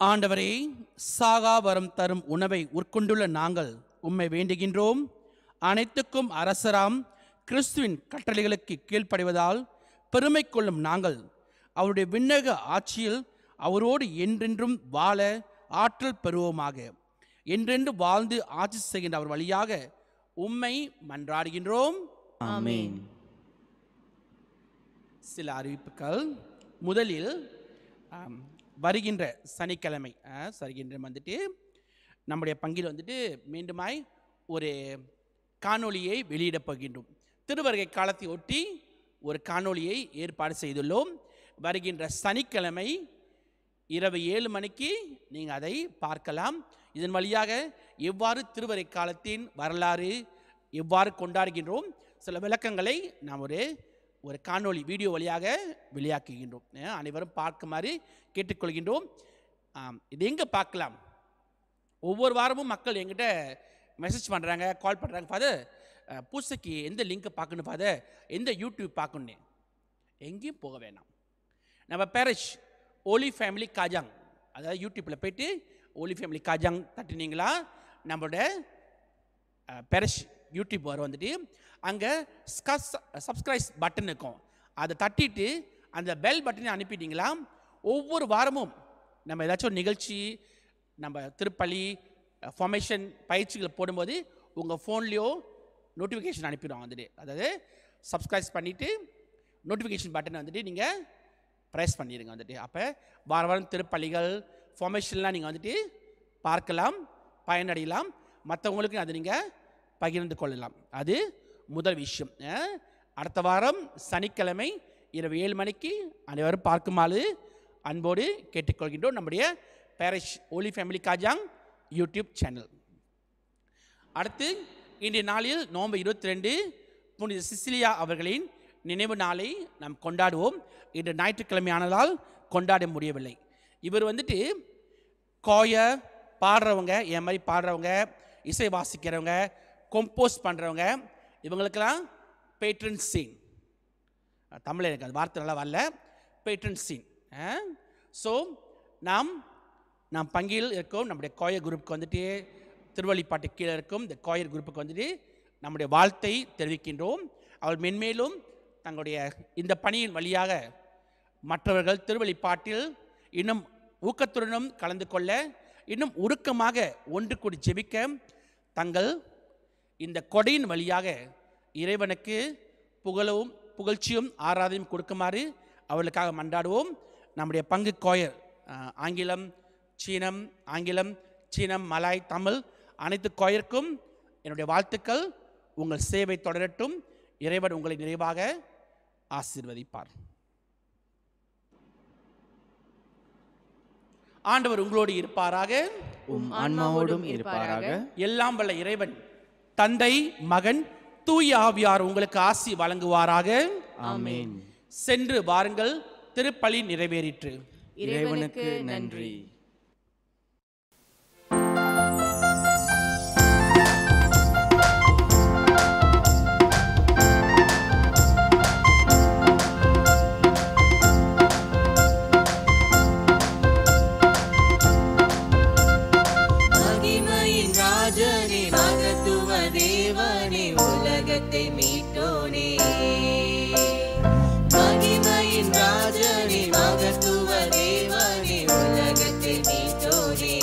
ஆண்டவரே, சாகாவரம் தரும் உணவை உட்கொண்டுள்ள நாங்கள் உம்மை வேண்டுகின்றோம். அனைத்துக்கும் அரசராம் கிறிஸ்துவின் கட்டளைகளுக்கு கீழ்ப்படிவதால் பெருமை கொள்ளும் நாங்கள் அவருடைய விண்ணக ஆட்சியில் அவரோடு என்றென்றும் வாழ ஆற்றல் பெறுவோமாக. என்றென்று வாழ்ந்து ஆட்சி செய்கின்ற அவர் வழியாக உம்மை மன்றாடுகின்றோம். ஆமென். சில அறிவிப்புகள். முதலில் வருகின்ற சனிக்கிழமை வந்துட்டு நம்முடைய பங்கில் வந்துட்டு மீண்டுமாய் ஒரு காணொளியை வெளியிடப் போகின்றோம். திருவருகை காலத்தை ஒட்டி ஒரு காணொளியை ஏற்பாடு செய்துள்ளோம். வருகின்ற சனிக்கிழமை இரவு 7 மணிக்கு நீங்கள் அதை பார்க்கலாம். இதன் வழியாக எவ்வாறு திருவருகை காலத்தின் வரலாறு எவ்வாறு கொண்டாடுகின்றோம் சில விளக்கங்களை நாம் ஒரு காணொளி வீடியோ வழியாக வெளியாக்குகின்றோம். அனைவரும் பார்க்குமாறு கேட்டுக்கொள்கின்றோம். இது எங்கே பார்க்கலாம்? ஒவ்வொரு வாரமும் மக்கள் எங்கிட்ட மெசேஜ் பண்ணுறாங்க, கால் பண்ணுறாங்க, ஃபாதர் பூசைக்கு எந்த லிங்க்கை பார்க்கணும், ஃபாதர் எந்த யூடியூப் பார்க்கணுன்னு. எங்கேயும் போக வேணாம். நம்ம பேரிஷ் ஓலி ஃபேமிலி காஜாங், அதாவது யூடியூப்பில் போய்ட்டு ஓலி ஃபேமிலி காஜாங் தட்டினீங்களா நம்மளோட பேரிஷ் யூடியூப் வர வந்துட்டு அங்கே சப்ஸ்கிரைப் பட்டன் இருக்கும். அதை தட்டிட்டு அந்த பெல் பட்டனை அனுப்பிட்டீங்களா ஒவ்வொரு வாரமும் நம்ம ஏதாச்சும் ஒரு நிகழ்ச்சி, நம்ம திருப்பலி ஃபார்மேஷன் பயிற்சிகள் போடும்போது உங்கள் ஃபோன்லேயோ நோட்டிஃபிகேஷன் அனுப்பிடுவோம் வந்துட்டு. அதாவது சப்ஸ்கிரைப் பண்ணிவிட்டு நோட்டிஃபிகேஷன் பட்டனை வந்துட்டு நீங்கள் ப்ரெஸ் பண்ணிடுங்க வந்துட்டு. அப்போ வாரம் திருப்பலிகள் ஃபார்மேஷன்லாம் நீங்கள் வந்துட்டு பார்க்கலாம், பயனடையலாம், மற்றவங்களுக்கு அதை நீங்கள் பகிர்ந்து கொள்ளலாம். அது முதல் விஷயம். அடுத்த வாரம் சனிக்கிழமை இரவு 7 மணிக்கு அனைவரும் பார்க்குமாறு அன்போடு கேட்டுக்கொள்கின்றோம். நம்முடைய பேரிஷ் ஓலி ஃபேமிலி காஜாங் யூடியூப் சேனல். அடுத்து இன்றைய நாளில் நவம்பர் 22 புனித சிசிலியா அவர்களின் நினைவு நாளை நாம் கொண்டாடுவோம். இன்று ஞாயிற்றுக்கிழமையானதால் கொண்டாட முடியவில்லை. இவர் வந்துட்டு கோயர் பாடுறவங்க, என் மாதிரி பாடுறவங்க, இசை வாசிக்கிறவங்க, கம்போஸ் பண்ணுறவங்க, இவங்களுக்கெல்லாம் பேட்ரன் சீன். தமிழில் எனக்கு அது வார்த்தை நல்லா வரல. Patron scene. ஸோ நாம் பங்கில் இருக்கோம். நம்முடைய கோயர் குரூப்புக்கு வந்துட்டு திருவள்ளிப்பாட்டு கீழே இருக்கும் இந்த கோயர் குரூப்புக்கு வந்துட்டு நம்முடைய வாழ்த்தை தெரிவிக்கின்றோம். அவள் மென்மேலும் தங்களுடைய இந்த பணியின் வழியாக மற்றவர்கள் திருவள்ளிப்பாட்டில் இன்னும் ஊக்கத்துடனும் கலந்து கொள்ள, இன்னும் உருக்கமாக ஒன்று கூடி ஜெபிக்க, தங்கள் இந்த கொடையின் வழியாக இறைவனுக்கு புகழ்ச்சியும் ஆராதனையும் கொடுக்குமாறு அவர்களுக்காக மன்றாடுவோம். நம்முடைய பங்கு கோயர் ஆங்கிலம், சீனம், மலாய், தமிழ் அனைத்து கோயருக்கும் என்னுடைய வாழ்த்துக்கள். உங்கள் சேவை தொடரட்டும். இறைவன் உங்களை நிறைவாக ஆசீர்வதிப்பார். ஆண்டவர் உங்களோடு இருப்பாராக, உம் ஆன்மாவோடும் இருப்பாராக. எல்லாம் வல்ல இறைவன் தந்தை, மகன், தூய ஆவியார் உங்களுக்கு ஆசி வழங்குவாராக. ஆமென். சென்று வாருங்கள், திருப்பலி நிறைவேறிற்று. இறைவனுக்கு நன்றி. உலகத்தை மீட்டோனே, மகிமையின் ராஜனே, மகத்துவ தேவனே, உலகத்தை மீட்டோனே.